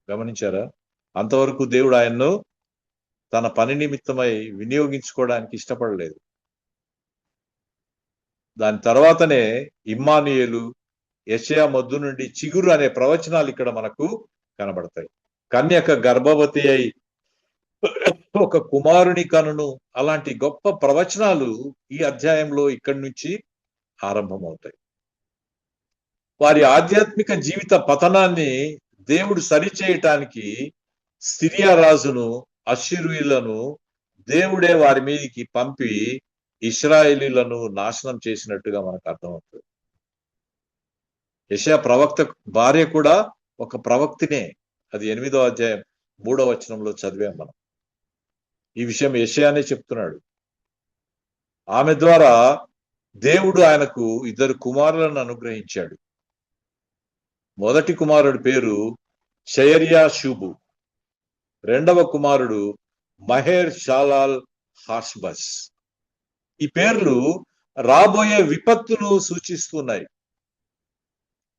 గమనించారా? అంతవరకు దేవుడు ఆయన్ను తన పని నిమిత్తమై వినియోగించుకోవడానికి ఇష్టపడలేదు. దాని తర్వాతనే ఇమ్మానుయేలు, యెషయా మొద్దు నుండి చిగురు అనే ప్రవచనాలు ఇక్కడ మనకు కనబడతాయి. కన్యక గర్భవతి అయి ఒక కుమారుని కనును, అలాంటి గొప్ప ప్రవచనాలు ఈ అధ్యాయంలో ఇక్కడి నుంచి ఆరంభమవుతాయి. వారి ఆధ్యాత్మిక జీవిత పతనాన్ని దేవుడు సరిచేయటానికి సిరియా రాజును, అష్షూరీయులను దేవుడే వారి మీదికి పంపి ఇశ్రాయేలీలను నాశనం చేసినట్టుగా మనకు అర్థమవుతుంది. యెషయా ప్రవక్త భార్య కూడా ఒక ప్రవక్తినే. అది 8వ అధ్యాయం 3వ వచనంలో చదివాం మనం. ఈ విషయం యెషయానే చెప్తున్నాడు. ఆమె ద్వారా దేవుడు ఆయనకు 2 కుమారులను అనుగ్రహించాడు. మొదటి కుమారుడి పేరు షయర్యా షూబు, రెండవ కుమారుడు మహేర్ షాలాల్ హాష్బస్. ఈ పేర్లు రాబోయే విపత్తును సూచిస్తున్నాయి.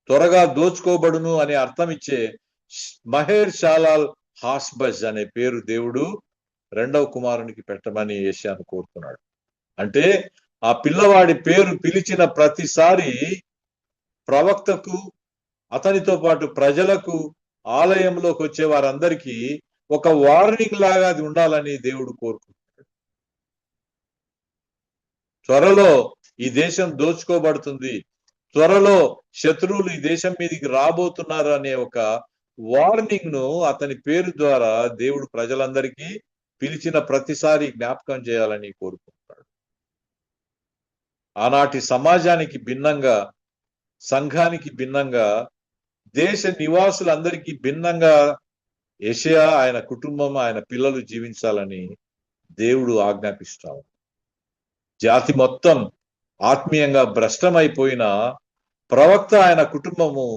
త్వరగా దోచుకోబడును అనే అర్థం ఇచ్చే మహేర్ షాలాల్ హాష్బస్ అనే పేరు దేవుడు రెండవ కుమారునికి పెట్టమని యెషయాను కోరుతున్నాడు. అంటే ఆ పిల్లవాడి పేరు పిలిచిన ప్రతిసారి ప్రవక్తకు, అతనితో పాటు ప్రజలకు, ఆలయంలోకి వచ్చే వారందరికీ ఒక వార్నింగ్ లాగా అది ఉండాలని దేవుడు కోరుకుంటున్నాడు. త్వరలో ఈ దేశం దోచుకోబడుతుంది, త్వరలో శత్రువులు ఈ దేశం మీదకి రాబోతున్నారు అనే ఒక వార్నింగ్ ను అతని పేరు ద్వారా దేవుడు ప్రజలందరికీ పిలిచిన ప్రతిసారి జ్ఞాపకం చేయాలని కోరుకుంటున్నాడు. ఆనాటి సమాజానికి భిన్నంగా, సంఘానికి భిన్నంగా, దేశ నివాసులందరికీ భిన్నంగా యెషయా, ఆయన కుటుంబం, ఆయన పిల్లలు జీవించాలని దేవుడు ఆజ్ఞాపిస్తాడు. జాతి మొత్తం ఆత్మీయంగా భ్రష్టమైపోయిన ప్రవక్త, ఆయన కుటుంబము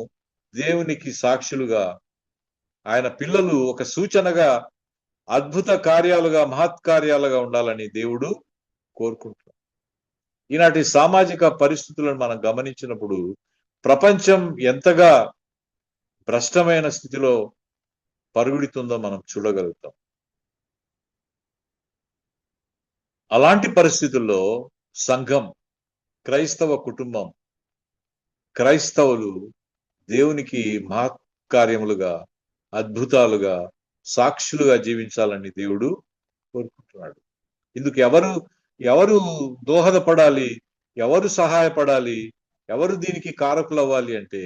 దేవునికి సాక్షులుగా, ఆయన పిల్లలు ఒక సూచనగా, అద్భుత కార్యాలుగా, మహత్కార్యాలుగా ఉండాలని దేవుడు కోరుకుంటున్నాడు. ఈనాటి సామాజిక పరిస్థితులను మనం గమనించినప్పుడు ప్రపంచం ఎంతగా భ్రష్టమైన స్థితిలో పరుగుడుతుందో మనం చూడగలుగుతాం. అలాంటి పరిస్థితుల్లో సంఘం, క్రైస్తవ కుటుంబం, క్రైస్తవులు దేవునికి మహత్కార్యములుగా, అద్భుతాలుగా, సాక్షులుగా జీవించాలని దేవుడు కోరుకుంటున్నాడు. ఇందుకు ఎవరు దోహదపడాలి, ఎవరు సహాయపడాలి, ఎవరు దీనికి కారకులు అవ్వాలి అంటే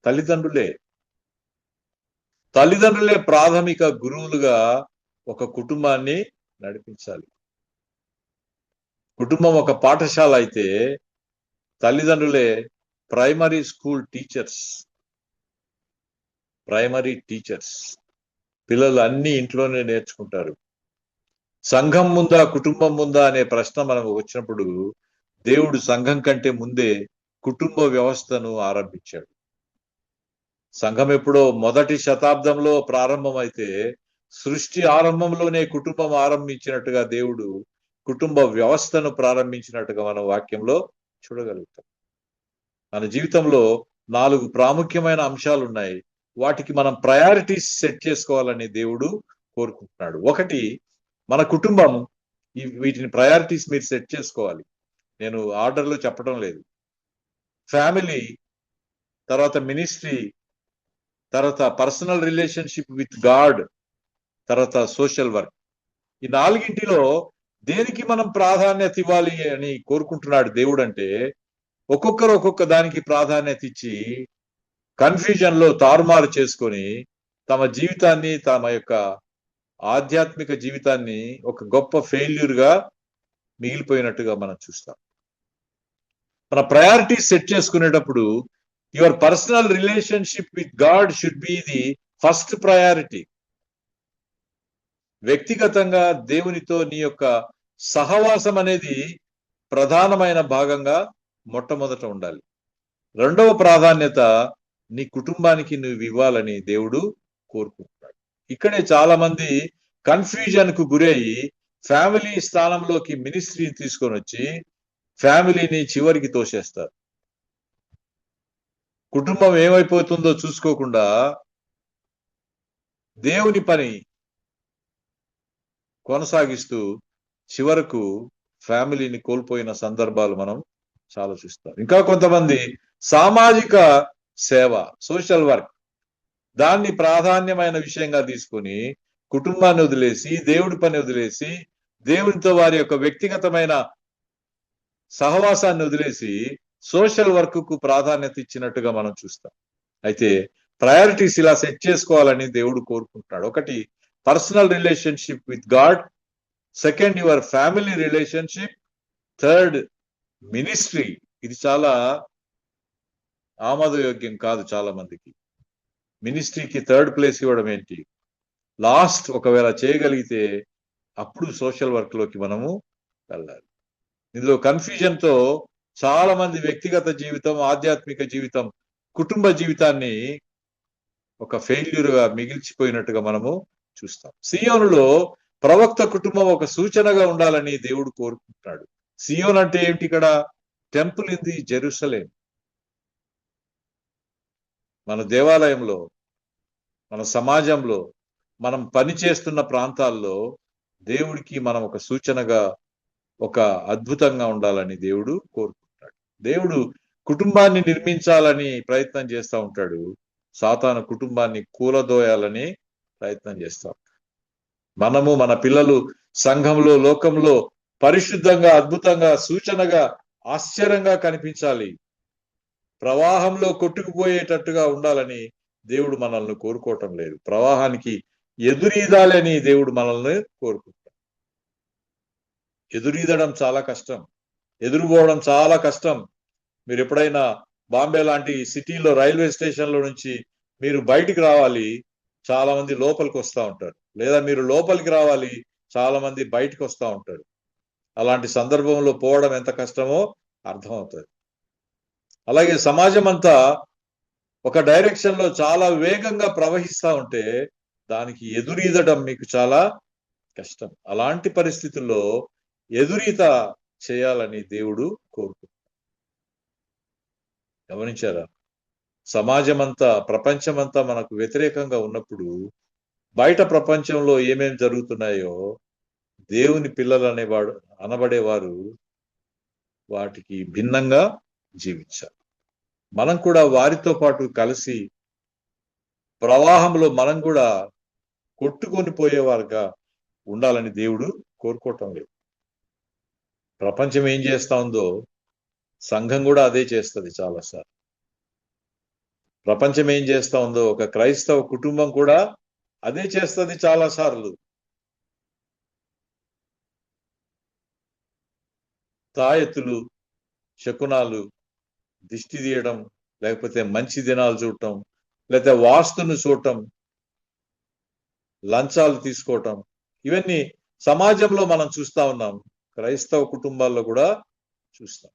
తల్లిదండ్రులే. తల్లిదండ్రులే ప్రాథమిక గురువులుగా ఒక కుటుంబాన్ని నడిపించాలి. కుటుంబం ఒక పాఠశాల అయితే తల్లిదండ్రులే ప్రైమరీ స్కూల్ టీచర్స్. పిల్లలు అన్ని ఇంట్లోనే నేర్చుకుంటారు. సంఘం ముందా, కుటుంబం ముందా అనే ప్రశ్న మనకు వచ్చినప్పుడు దేవుడు సంఘం కంటే ముందే కుటుంబ వ్యవస్థను ఆరంభించాడు. సంఘం ఎప్పుడో 1వ శతాబ్దంలో ప్రారంభమైతే సృష్టి ఆరంభంలోనే కుటుంబం ఆరంభించినట్టుగా దేవుడు కుటుంబ వ్యవస్థను ప్రారంభించినట్టుగా మనం వాక్యంలో చూడగలుగుతాం. మన జీవితంలో 4 ప్రాముఖ్యమైన అంశాలు ఉన్నాయి. వాటికి మనం ప్రయారిటీస్ సెట్ చేసుకోవాలని దేవుడు కోరుకుంటున్నాడు. 1, మన కుటుంబం. వీటిని ప్రయారిటీస్ మీరు సెట్ చేసుకోవాలి. నేను ఆర్డర్లో చెప్పడం లేదు. ఫ్యామిలీ, తర్వాత మినిస్ట్రీ, తర్వాత పర్సనల్ రిలేషన్షిప్ విత్ గాడ్, తర్వాత సోషల్ వర్క్. ఈ 4ంటిలో దేనికి మనం ప్రాధాన్యత ఇవ్వాలి అని కోరుకుంటున్నాడు దేవుడు అంటే ఒక్కొక్కరు ఒక్కొక్క దానికి ప్రాధాన్యత ఇచ్చి కన్ఫ్యూజన్ లో తారుమారు చేసుకొని తమ జీవితాన్ని, తమ యొక్క ఆధ్యాత్మిక జీవితాన్ని ఒక గొప్ప ఫెయిల్యూర్ గా మిగిలిపోయినట్టుగా మనం చూస్తాం. మన ప్రయారిటీస్ సెట్ చేసుకునేటప్పుడు your personal relationship with God should be the first priority. వ్యక్తిగతంగా దేవునితో నీ యొక్క సహవాసం అనేది ప్రధానమైన భాగంగా మొట్టమొదట ఉండాలి. రెండవ ప్రాధాన్యత నీ కుటుంబానికి నువ్వు ఇవ్వాలని దేవుడు కోరుకుంటున్నాడు. ఇక్కడే చాలా మంది కన్ఫ్యూజన్ కు గురయ్యి ఫ్యామిలీ స్థానంలోకి మినిస్ట్రీని తీసుకొని వచ్చి ఫ్యామిలీని చివరికి తోసేస్తారు. కుటుంబం ఏమైపోతుందో చూసుకోకుండా దేవుని పని కొనసాగిస్తూ చివరకు ఫ్యామిలీని కోల్పోయిన సందర్భాలు మనం చాలా చూస్తాం. ఇంకా కొంతమంది సామాజిక సేవ, సోషల్ వర్క్, దాన్ని ప్రాధాన్యమైన విషయంగా తీసుకొని కుటుంబాన్ని వదిలేసి, దేవుడి పని వదిలేసి, దేవునితో వారి యొక్క వ్యక్తిగతమైన సహవాసాన్ని వదిలేసి సోషల్ వర్క్ కు ప్రాధాన్యత ఇచ్చినట్టుగా మనం చూస్తాం. అయితే ప్రయారిటీస్ ఇలా సెట్ చేసుకోవాలని దేవుడు కోరుకుంటున్నాడు. ఒకటి personal relationship with God, second your family relationship, third ministry. ఇది చాలా ఆమోదయోగ్యం కాదు చాలా మందికి. మినిస్ట్రీకి థర్డ్ ప్లేస్ ఇవ్వడం ఏంటి? లాస్ట్ ఒకవేళ చేయగలిగితే అప్పుడు సోషల్ వర్క్ లోకి మనము వెళ్ళాలి. ఇందులో కన్ఫ్యూజన్ తో చాలా మంది వ్యక్తిగత జీవితం, ఆధ్యాత్మిక జీవితం, కుటుంబ జీవితాన్ని ఒక ఫెయిల్యూర్ గా మిగిల్చిపోయినట్టుగా మనము చూస్తాం. సియోనులో ప్రవక్త కుటుంబం ఒక సూచనగా ఉండాలని దేవుడు కోరుకుంటున్నాడు. సియోన్ అంటే ఏమిటి? ఇక్కడ టెంపుల్ ఇన్ ది జెరూసలేం. మన దేవాలయంలో, మన సమాజంలో, మనం పనిచేస్తున్న ప్రాంతాల్లో దేవుడికి మనం ఒక సూచనగా, ఒక అద్భుతంగా ఉండాలని దేవుడు కోరుకుంటాడు. దేవుడు కుటుంబాన్ని నిర్మించాలని ప్రయత్నం చేస్తూ ఉంటాడు. సాతాను కుటుంబాన్ని కూలదోయాలని ప్రయత్నం చేస్తా ఉంటాడు. మనము, మన పిల్లలు సంఘంలో, లోకంలో పరిశుద్ధంగా, అద్భుతంగా, సూచనగా, ఆశ్చర్యంగా కనిపించాలి. ప్రవాహంలో కొట్టుకుపోయేటట్టుగా ఉండాలని దేవుడు మనల్ని కోరుకోవటం లేదు. ప్రవాహానికి ఎదురీదాలని దేవుడు మనల్ని కోరుకుంటాడు. ఎదురీదడం చాలా కష్టం, ఎదురుపోవడం చాలా కష్టం. మీరు ఎప్పుడైనా బాంబే లాంటి సిటీలో రైల్వే స్టేషన్లో నుంచి మీరు బయటికి రావాలి, చాలా మంది లోపలికి వస్తూ ఉంటారు. లేదా మీరు లోపలికి రావాలి, చాలా మంది బయటకు వస్తూ ఉంటారు. అలాంటి సందర్భంలో పోవడం ఎంత కష్టమో అర్థమవుతుంది. అలాగే సమాజం అంతా ఒక డైరెక్షన్ లో చాలా వేగంగా ప్రవహిస్తూ ఉంటే దానికి ఎదురీదడం మీకు చాలా కష్టం. అలాంటి పరిస్థితుల్లో ఎదురీత చేయాలని దేవుడు కోరుకుంటాడు. గమనించారా? సమాజమంతా, ప్రపంచమంతా మనకు వ్యతిరేకంగా ఉన్నప్పుడు బయట ప్రపంచంలో ఏమేమి జరుగుతున్నాయో దేవుని పిల్లలు అనబడేవారు వాటికి భిన్నంగా జీవించాలి. మనం కూడా వారితో పాటు కలిసి ప్రవాహంలో మనం కూడా కొట్టుకొని పోయేవారుగా ఉండాలని దేవుడు కోరుకోవటం లేదు. ప్రపంచం ఏం చేస్తా ఉందో సంఘం కూడా అదే చేస్తుంది చాలాసార్లు. ప్రపంచం ఏం చేస్తా ఉందో ఒక క్రైస్తవ కుటుంబం కూడా అదే చేస్తుంది చాలాసార్లు. తాయెత్తులు, శకునాలు, దిష్టి తీయడం, లేకపోతే మంచి దినాలు చూడటం, లేకపోతే వాస్తును చూడటం, లంచాలు తీసుకోవటం, ఇవన్నీ సమాజంలో మనం చూస్తా ఉన్నాం. క్రైస్తవ కుటుంబాల్లో కూడా చూస్తాం.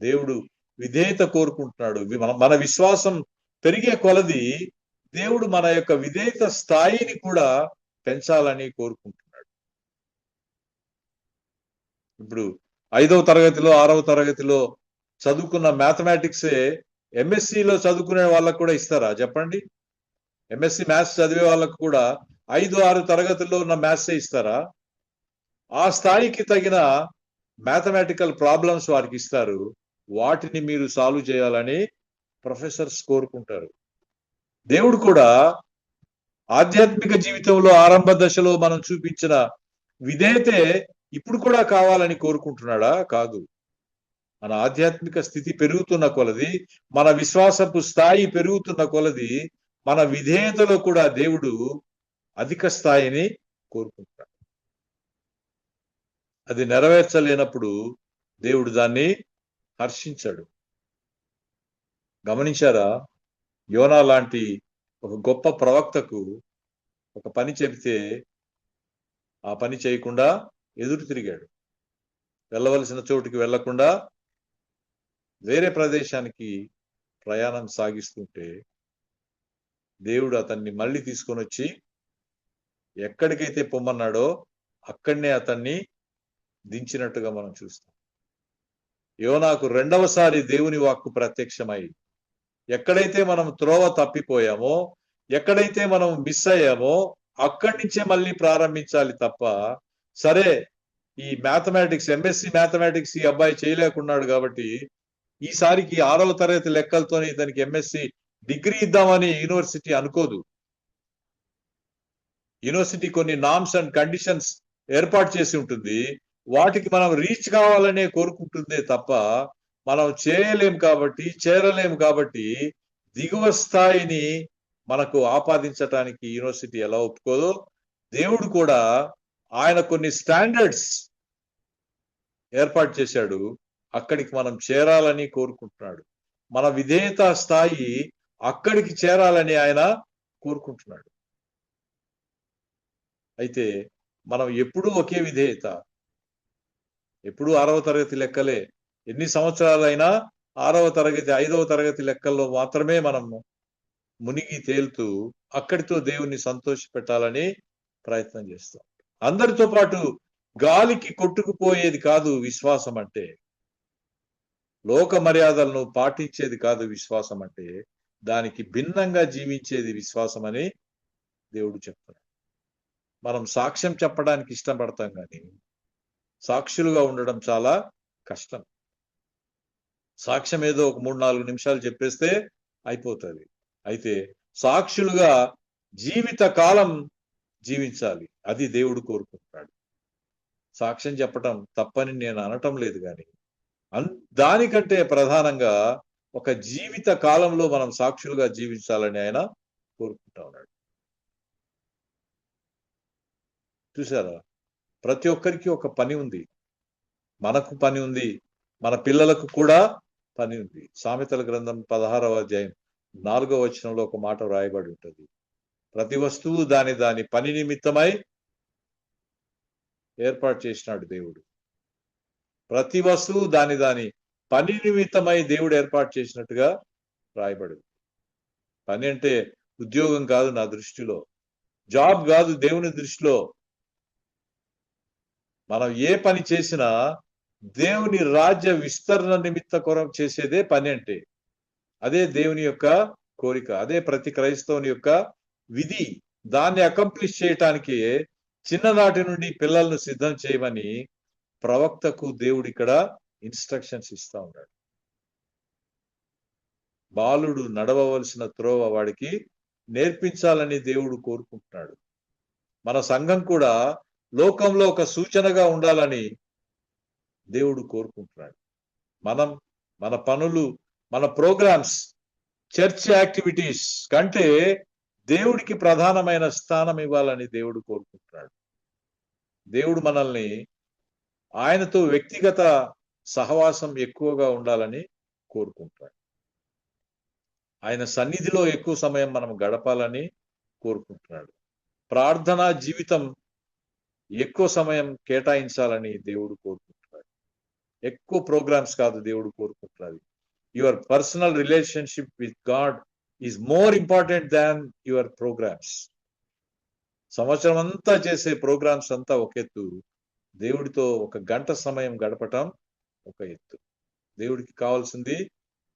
దేవుడు విధేయత కోరుకుంటున్నాడు. మన విశ్వాసం పెరిగే కొలది దేవుడు మన యొక్క విధేయత స్థాయిని కూడా పెంచాలని కోరుకుంటున్నాడు. ఇప్పుడు 5వ తరగతిలో 6వ తరగతిలో చదువుకున్న మ్యాథమెటిక్సే ఎంఎస్సిలో చదువుకునే వాళ్ళకు కూడా ఇస్తారా చెప్పండి? ఎంఎస్సి మ్యాథ్స్ చదివే వాళ్ళకు కూడా 5-6 తరగతుల్లో ఉన్న మ్యాథ్సే ఇస్తారా? ఆ స్థాయికి తగిన మ్యాథమెటికల్ ప్రాబ్లమ్స్ వారికి ఇస్తారు. వాటిని మీరు సాల్వ్ చేయాలని ప్రొఫెసర్స్ కోరుకుంటారు. దేవుడు కూడా ఆధ్యాత్మిక జీవితంలో ఆరంభ దశలో మనం చూపించిన విధేయతే ఇప్పుడు కూడా కావాలని కోరుకుంటున్నాడా? కాదు. మన ఆధ్యాత్మిక స్థితి పెరుగుతున్న కొలది, మన విశ్వాసపు స్థాయి పెరుగుతున్న కొలది, మన విధేయతలో కూడా దేవుడు అధిక స్థాయిని కోరుకుంటాడు. అది నెరవేర్చలేనప్పుడు దేవుడు దాన్ని హర్షించాడు. గమనించారా? యోనా లాంటి ఒక గొప్ప ప్రవక్తకు ఒక పని చెబితే ఆ పని చేయకుండా ఎదురు తిరిగాడు. వెళ్ళవలసిన చోటుకి వెళ్లకుండా వేరే ప్రదేశానికి ప్రయాణం సాగిస్తుంటే దేవుడు అతన్ని మళ్ళీ తీసుకొని వచ్చి ఎక్కడికైతే పొమ్మన్నాడో అక్కడనే అతన్ని దించినట్టుగా మనం చూస్తాం. యోనాకు రెండవసారి దేవుని వాక్కు ప్రత్యక్షమై ఎక్కడైతే మనం త్రోవ తప్పిపోయామో, ఎక్కడైతే మనం మిస్ అయ్యామో అక్కడి నుంచే మళ్ళీ ప్రారంభించాలి తప్ప, సరే ఈ మ్యాథమెటిక్స్ ఎంఎస్సి మ్యాథమెటిక్స్ ఈ అబ్బాయి చేయలేకున్నాడు కాబట్టి ఈసారికి 6వ తరగతి లెక్కలతోనే ఇతనికి ఎంఎస్సి డిగ్రీ ఇద్దామని యూనివర్సిటీ అనుకోదు. యూనివర్సిటీ కొన్ని నామ్స్ అండ్ కండిషన్స్ ఏర్పాటు చేసి ఉంటుంది. వాటికి మనం రీచ్ కావాలనే కోరుకుంటుందే తప్ప మనం చేరలేము కాబట్టి దిగువ స్థాయిని మనకు ఆపాదించటానికి యూనివర్సిటీ ఎలా ఒప్పుకోదో, దేవుడు కూడా ఆయన కొన్ని స్టాండర్డ్స్ ఏర్పాటు చేశాడు. అక్కడికి మనం చేరాలని కోరుకుంటున్నాడు. మన విధేయత స్థాయి అక్కడికి చేరాలని ఆయన కోరుకుంటున్నాడు. అయితే మనం ఎప్పుడూ ఒకే విధేయత, ఎప్పుడూ 6వ తరగతి లెక్కలే, ఎన్ని సంవత్సరాలైనా 6వ తరగతి 5వ తరగతి లెక్కల్లో మాత్రమే మనం మునిగి తేలుతూ అక్కడితో దేవుణ్ణి సంతోష పెట్టాలని ప్రయత్నం చేస్తాం. అందరితో పాటు గాలికి కొట్టుకుపోయేది కాదు విశ్వాసం అంటే, లోక మర్యాదలను పాటించేది కాదు విశ్వాసం అంటే, దానికి భిన్నంగా జీవించేది విశ్వాసం అని దేవుడు చెప్తున్నాడు. మనం సాక్ష్యం చెప్పడానికి ఇష్టపడతాం కానీ సాక్షులుగా ఉండడం చాలా కష్టం. సాక్ష్యం ఏదో ఒక 3-4 నిమిషాలు చెప్పేస్తే అయిపోతుంది. అయితే సాక్షులుగా జీవిత కాలం జీవించాలి, అది దేవుడు కోరుకుంటున్నాడు. సాక్ష్యం చెప్పటం తప్పని నేను అనటం లేదు, కానీ దానికంటే ప్రధానంగా ఒక జీవిత కాలంలో మనం సాక్షులుగా జీవించాలని ఆయన కోరుకుంటా ఉన్నాడు. చూసారా? ప్రతి ఒక్కరికి ఒక పని ఉంది. మనకు పని ఉంది, మన పిల్లలకు కూడా పని ఉంది. సామెతల గ్రంథం 16వ అధ్యాయం 4వ వచనంలో ఒక మాట రాయబడి ఉంటుంది. ప్రతి వస్తువు దాని పని నిమిత్తమై ఏర్పాటు చేసినాడు దేవుడు. ప్రతి వస్తువు దాని పని నిమిత్తమై దేవుడు ఏర్పాటు చేసినట్టుగా రాయబడి. పని అంటే ఉద్యోగం కాదు నా దృష్టిలో, జాబ్ కాదు దేవుని దృష్టిలో. మనం ఏ పని చేసినా దేవుని రాజ్య విస్తరణ నిమిత్త కొరకు చేసేదే పని అంటే. అదే దేవుని యొక్క కోరిక, అదే ప్రతి క్రైస్తవుని యొక్క విధి. దాన్ని అకంప్లిష్ చేయటానికి చిన్ననాటి నుండి పిల్లలను సిద్ధం చేయమని ప్రవక్తకు దేవుడు ఇక్కడ ఇన్స్ట్రక్షన్స్ ఇస్తా ఉన్నాడు. బాలుడు నడవవలసిన త్రోవ వాడికి నేర్పించాలని దేవుడు కోరుకుంటున్నాడు. మన సంఘం కూడా లోకంలో ఒక సూచనగా ఉండాలని దేవుడు కోరుకుంటున్నాడు. మనం మన పనులు, మన ప్రోగ్రామ్స్, చర్చ్ యాక్టివిటీస్ కంటే దేవుడికి ప్రధానమైన స్థానం ఇవ్వాలని దేవుడు కోరుకుంటున్నాడు. దేవుడు మనల్ని ఆయనతో వ్యక్తిగత సహవాసం ఎక్కువగా ఉండాలని కోరుకుంటున్నాడు. ఆయన సన్నిధిలో ఎక్కువ సమయం మనం గడపాలని కోరుకుంటున్నాడు. ప్రార్థనా జీవితం ఎక్కువ సమయం కేటాయించాలని దేవుడు కోరుకుంటున్నాడు. ఎక్కువ ప్రోగ్రామ్స్ కాదు దేవుడు కోరుకుంటున్నది. Your personal relationship with God is more important than your programs. సంవత్సరం అంతా చేసే ప్రోగ్రామ్స్ అంతా ఒక ఎత్తు, దేవుడితో 1 గంట సమయం గడపటం ఒక ఎత్తు. దేవుడికి కావాల్సింది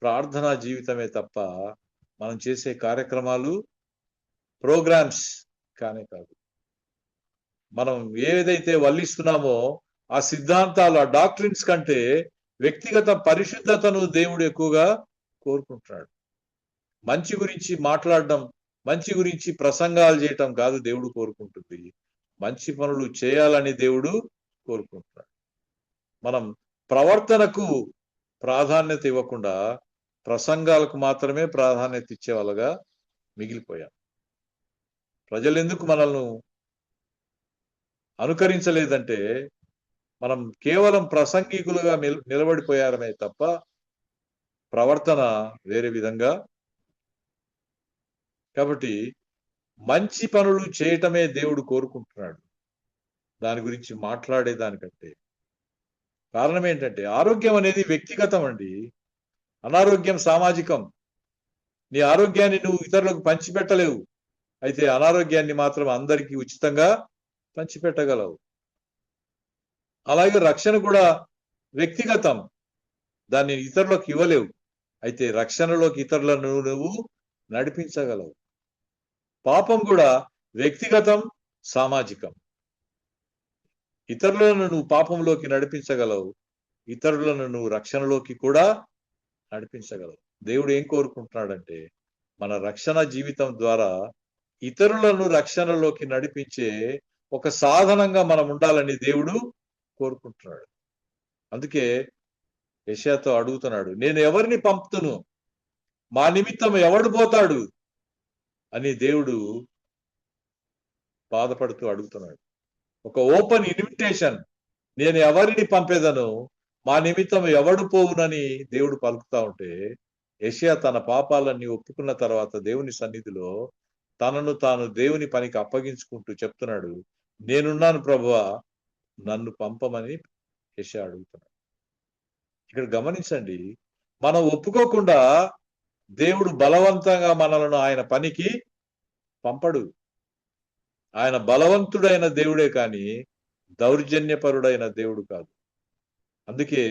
ప్రార్థనా జీవితమే తప్ప మనం చేసే కార్యక్రమాలు, ప్రోగ్రామ్స్ కానే కాదు. మనం ఏదైతే వల్లిస్తున్నామో ఆ సిద్ధాంతాలు, ఆ డాక్ట్రిన్స్ కంటే వ్యక్తిగత పరిశుద్ధతను దేవుడు ఎక్కువగా కోరుకుంటున్నాడు. మంచి గురించి మాట్లాడడం, మంచి గురించి ప్రసంగాలు చేయటం కాదు దేవుడు కోరుకుంటుంది. మంచి పనులు చేయాలని దేవుడు కోరుకుంటున్నాడు. మనం ప్రవర్తనకు ప్రాధాన్యత ఇవ్వకుండా ప్రసంగాలకు మాత్రమే ప్రాధాన్యత ఇచ్చేవాళ్ళగా మిగిలిపోయాం. ప్రజలు ఎందుకు మనల్ని అనుకరించలేదంటే మనం కేవలం ప్రసంగికులుగా నిలబడిపోయారమే తప్ప ప్రవర్తన వేరే విధంగా. కాబట్టి మంచి పనులు చేయటమే దేవుడు కోరుకుంటున్నాడు, దాని గురించి మాట్లాడే దానికంటే. కారణం ఏంటంటే ఆరోగ్యం అనేది వ్యక్తిగతం అండి, అనారోగ్యం సామాజికం. నీ ఆరోగ్యాన్ని నువ్వు ఇతరులకు పంచిపెట్టలేవు, అయితే అనారోగ్యాన్ని మాత్రం అందరికీ ఉచితంగా పంచిపెట్టగలవు. అలాగే రక్షణ కూడా వ్యక్తిగతం, దాన్ని ఇతరులకు ఇవ్వలేవు, అయితే రక్షణలోకి ఇతరులను నువ్వు నడిపించగలవు. పాపం కూడా వ్యక్తిగతం, సామాజికం. ఇతరులను నువ్వు పాపంలోకి నడిపించగలవు, ఇతరులను నువ్వు రక్షణలోకి కూడా నడిపించగలవు. దేవుడు ఏం కోరుకుంటున్నాడంటే మన రక్షణ జీవితం ద్వారా ఇతరులను రక్షణలోకి నడిపించే ఒక సాధనంగా మనం ఉండాలని దేవుడు కోరుకుంటున్నాడు. అందుకే యెషయాతో అడుగుతున్నాడు, నేను ఎవరిని పంపుతును, మా నిమిత్తం ఎవడు పోతాడు అని దేవుడు బాధపడుతూ అడుగుతున్నాడు. ఒక ఓపెన్ ఇన్విటేషన్, నేను ఎవరిని పంపేదను, మా నిమిత్తం ఎవడు పోవునని దేవుడు పలుకుతా ఉంటే యెషయా తన పాపాలన్నీ ఒప్పుకున్న తర్వాత దేవుని సన్నిధిలో తనను తాను దేవుని పనికి అప్పగించుకుంటూ చెప్తున్నాడు, నేనున్నాను ప్రభువా, నన్ను పంపమని యెషయా అడుగుతున్నాడు. ఇక్కడ గమనించండి, మనం ఒప్పుకోకుండా దేవుడు బలవంతంగా మనలను ఆయన పనికి పంపడు. ఆయన బలవంతుడైన దేవుడే కానీ దౌర్జన్యపరుడైన దేవుడు కాదు. అందుకే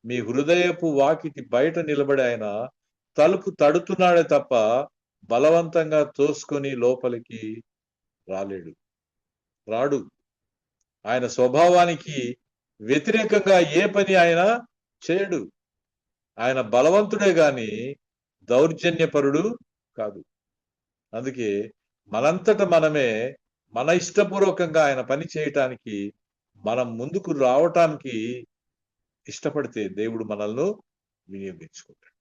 మీ హృదయపు వాకిటి బయట నిలబడి ఆయన తలుపు తడుతున్నాడే తప్ప బలవంతంగా తోసుకొని లోపలికి రాడు. ఆయన స్వభావానికి వ్యతిరేకంగా ఏ పని ఆయన చేయడు. ఆయన బలవంతుడే గాని దౌర్జన్యపరుడు కాదు. అందుకే మనంతట మనమే మన ఇష్టపూర్వకంగా ఆయన పని చేయటానికి మనం ముందుకు రావటానికి ఇష్టపడితే దేవుడు మనల్ని వినియోగించుకుంటాడు.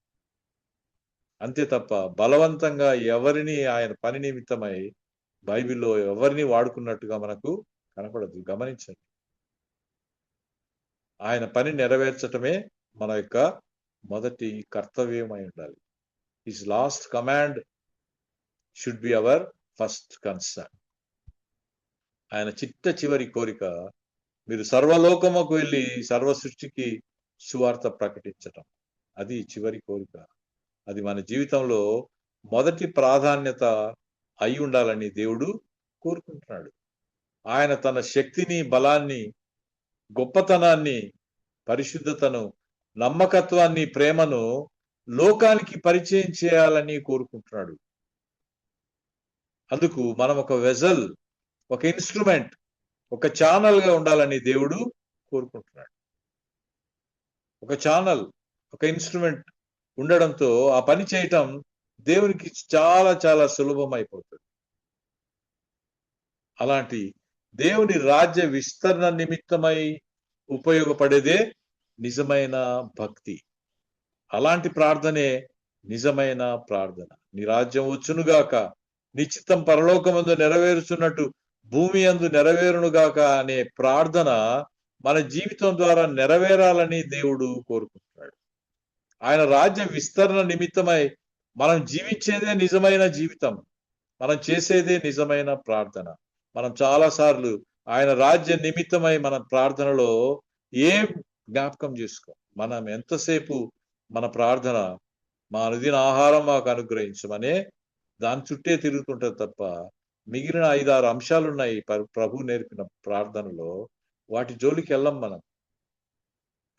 అంతే తప్ప బలవంతంగా ఎవరిని ఆయన పని నిమిత్తమై బైబిల్లో ఎవరిని వాడుకున్నట్టుగా మనకు కనపడదు. గమనించండి, ఆయన పని నెరవేర్చటమే మన యొక్క మొదటి కర్తవ్యమై ఉండాలి. His last command should be our first concern. ఆయన చివరి కోరిక మీరు సర్వలోకముకు వెళ్ళి సర్వ సృష్టికి సువార్త ప్రకటించటం. అది చివరి కోరిక. అది మన జీవితంలో మొదటి ప్రాధాన్యత అయి ఉండాలని దేవుడు కోరుకుంటున్నాడు. ఆయన తన శక్తిని, బలాన్ని, గొప్పతనాన్ని, పరిశుద్ధతను, నమ్మకత్వాన్ని, ప్రేమను లోకానికి పరిచయం చేయాలని కోరుకుంటున్నాడు. అందుకు మనం ఒక వెజల్, ఒక ఇన్స్ట్రుమెంట్, ఒక ఛానల్ గా ఉండాలని దేవుడు కోరుకుంటున్నాడు. ఒక ఛానల్, ఒక ఇన్స్ట్రుమెంట్ ఉండడంతో ఆ పని చేయటం దేవునికి చాలా చాలా సులభం అయిపోతుంది. అలాంటి దేవుని రాజ్య విస్తరణ నిమిత్తమై ఉపయోగపడేదే నిజమైన భక్తి. అలాంటి ప్రార్థనే నిజమైన ప్రార్థన. నీ రాజ్యం వచ్చునుగాక, నీ చిత్తం పరలోకమందు నెరవేరుచున్నట్టు భూమి యందు నెరవేరునుగాక అనే ప్రార్థన మన జీవితం ద్వారా నెరవేరాలని దేవుడు కోరుకుంటున్నాడు. ఆయన రాజ్య విస్తరణ నిమిత్తమై మనం జీవించేదే నిజమైన జీవితం, మనం చేసేదే నిజమైన ప్రార్థన. మనం చాలాసార్లు ఆయన రాజ్య నిమిత్తమై మన ప్రార్థనలో ఏం జ్ఞాపకం చేసుకో. మనం ఎంతసేపు మన ప్రార్థన మా అనుదిన ఆహారం మాకు అనుగ్రహించమనే దాని చుట్టే తిరుగుతుంటది తప్ప మిగిలిన 5-6 అంశాలు ఉన్నాయి ప్రభు నేర్పిన ప్రార్థనలో, వాటి జోలికి వెళ్ళం మనం.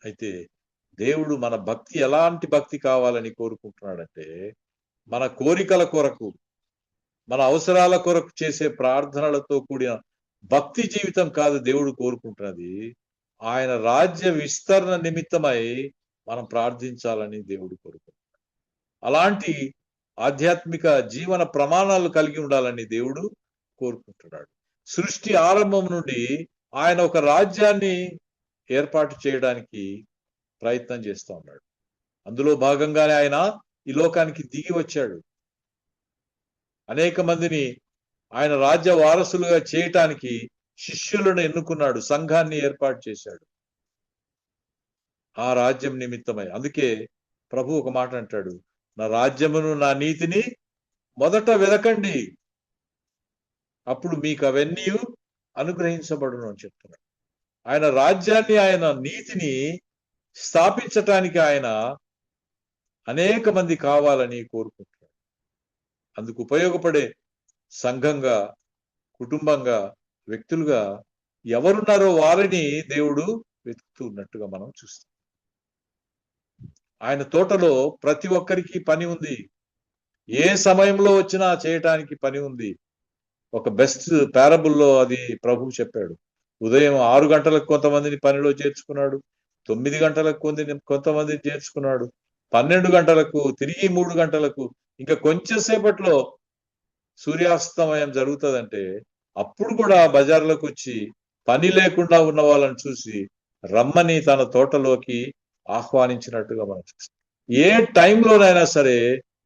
అయితే దేవుడు మన భక్తి ఎలాంటి భక్తి కావాలని కోరుకుంటున్నాడంటే మన కోరికల కొరకు, మన అవసరాల కొరకు చేసే ప్రార్థనలతో కూడిన భక్తి జీవితం కాదు దేవుడు కోరుకుంటున్నది. ఆయన రాజ్య విస్తరణ నిమిత్తమై మనం ప్రార్థించాలని దేవుడు కోరుకుంటున్నాడు. అలాంటి ఆధ్యాత్మిక జీవన ప్రమాణాలు కలిగి ఉండాలని దేవుడు కోరుకుంటున్నాడు. సృష్టి ఆరంభం నుండి ఆయన ఒక రాజ్యాన్ని ఏర్పాటు చేయడానికి ప్రయత్నం చేస్తూ ఉన్నాడు. అందులో భాగంగానే ఆయన ఈ లోకానికి దిగి వచ్చాడు. అనేక మందిని ఆయన రాజ్య వారసులుగా చేయటానికి శిష్యులను ఎన్నుకున్నాడు, సంఘాన్ని ఏర్పాటు చేశాడు ఆ రాజ్యం నిమిత్తమై. అందుకే ప్రభు ఒక మాట అంటాడు, నా రాజ్యమును నా నీతిని మొదట వెదకండి, అప్పుడు మీకు అవన్నీ అనుగ్రహించబడును అని చెప్తున్నాడు. ఆయన రాజ్యాన్ని, ఆయన నీతిని స్థాపించటానికి ఆయన అనేక మంది కావాలని కోరుకుంటున్నాడు. అందుకు ఉపయోగపడే సంఘంగా, కుటుంబంగా, వ్యక్తులుగా ఎవరున్నారో వారిని దేవుడు వెతుకుతూ ఉన్నట్టుగా మనం చూస్తాం. ఆయన తోటలో ప్రతి ఒక్కరికి పని ఉంది, ఏ సమయంలో వచ్చినా చేయటానికి పని ఉంది. ఒక బెస్ట్ పారబుల్లో అది ప్రభు చెప్పాడు. ఉదయం 6 గంటలకు కొంతమందిని పనిలో చేర్చుకున్నాడు, 9 గంటలకు కొంతమందిని చేర్చుకున్నాడు, 12 గంటలకు, తిరిగి 3 గంటలకు, ఇంకా కొంచెం సేపట్లో సూర్యాస్తమయం జరుగుతుందంటే అప్పుడు కూడా బజార్లోకి వచ్చి పని లేకుండా ఉన్న వాళ్ళని చూసి రమ్మని తన తోటలోకి ఆహ్వానించినట్టుగా మనం చూస్తాం. ఏ టైంలోనైనా సరే,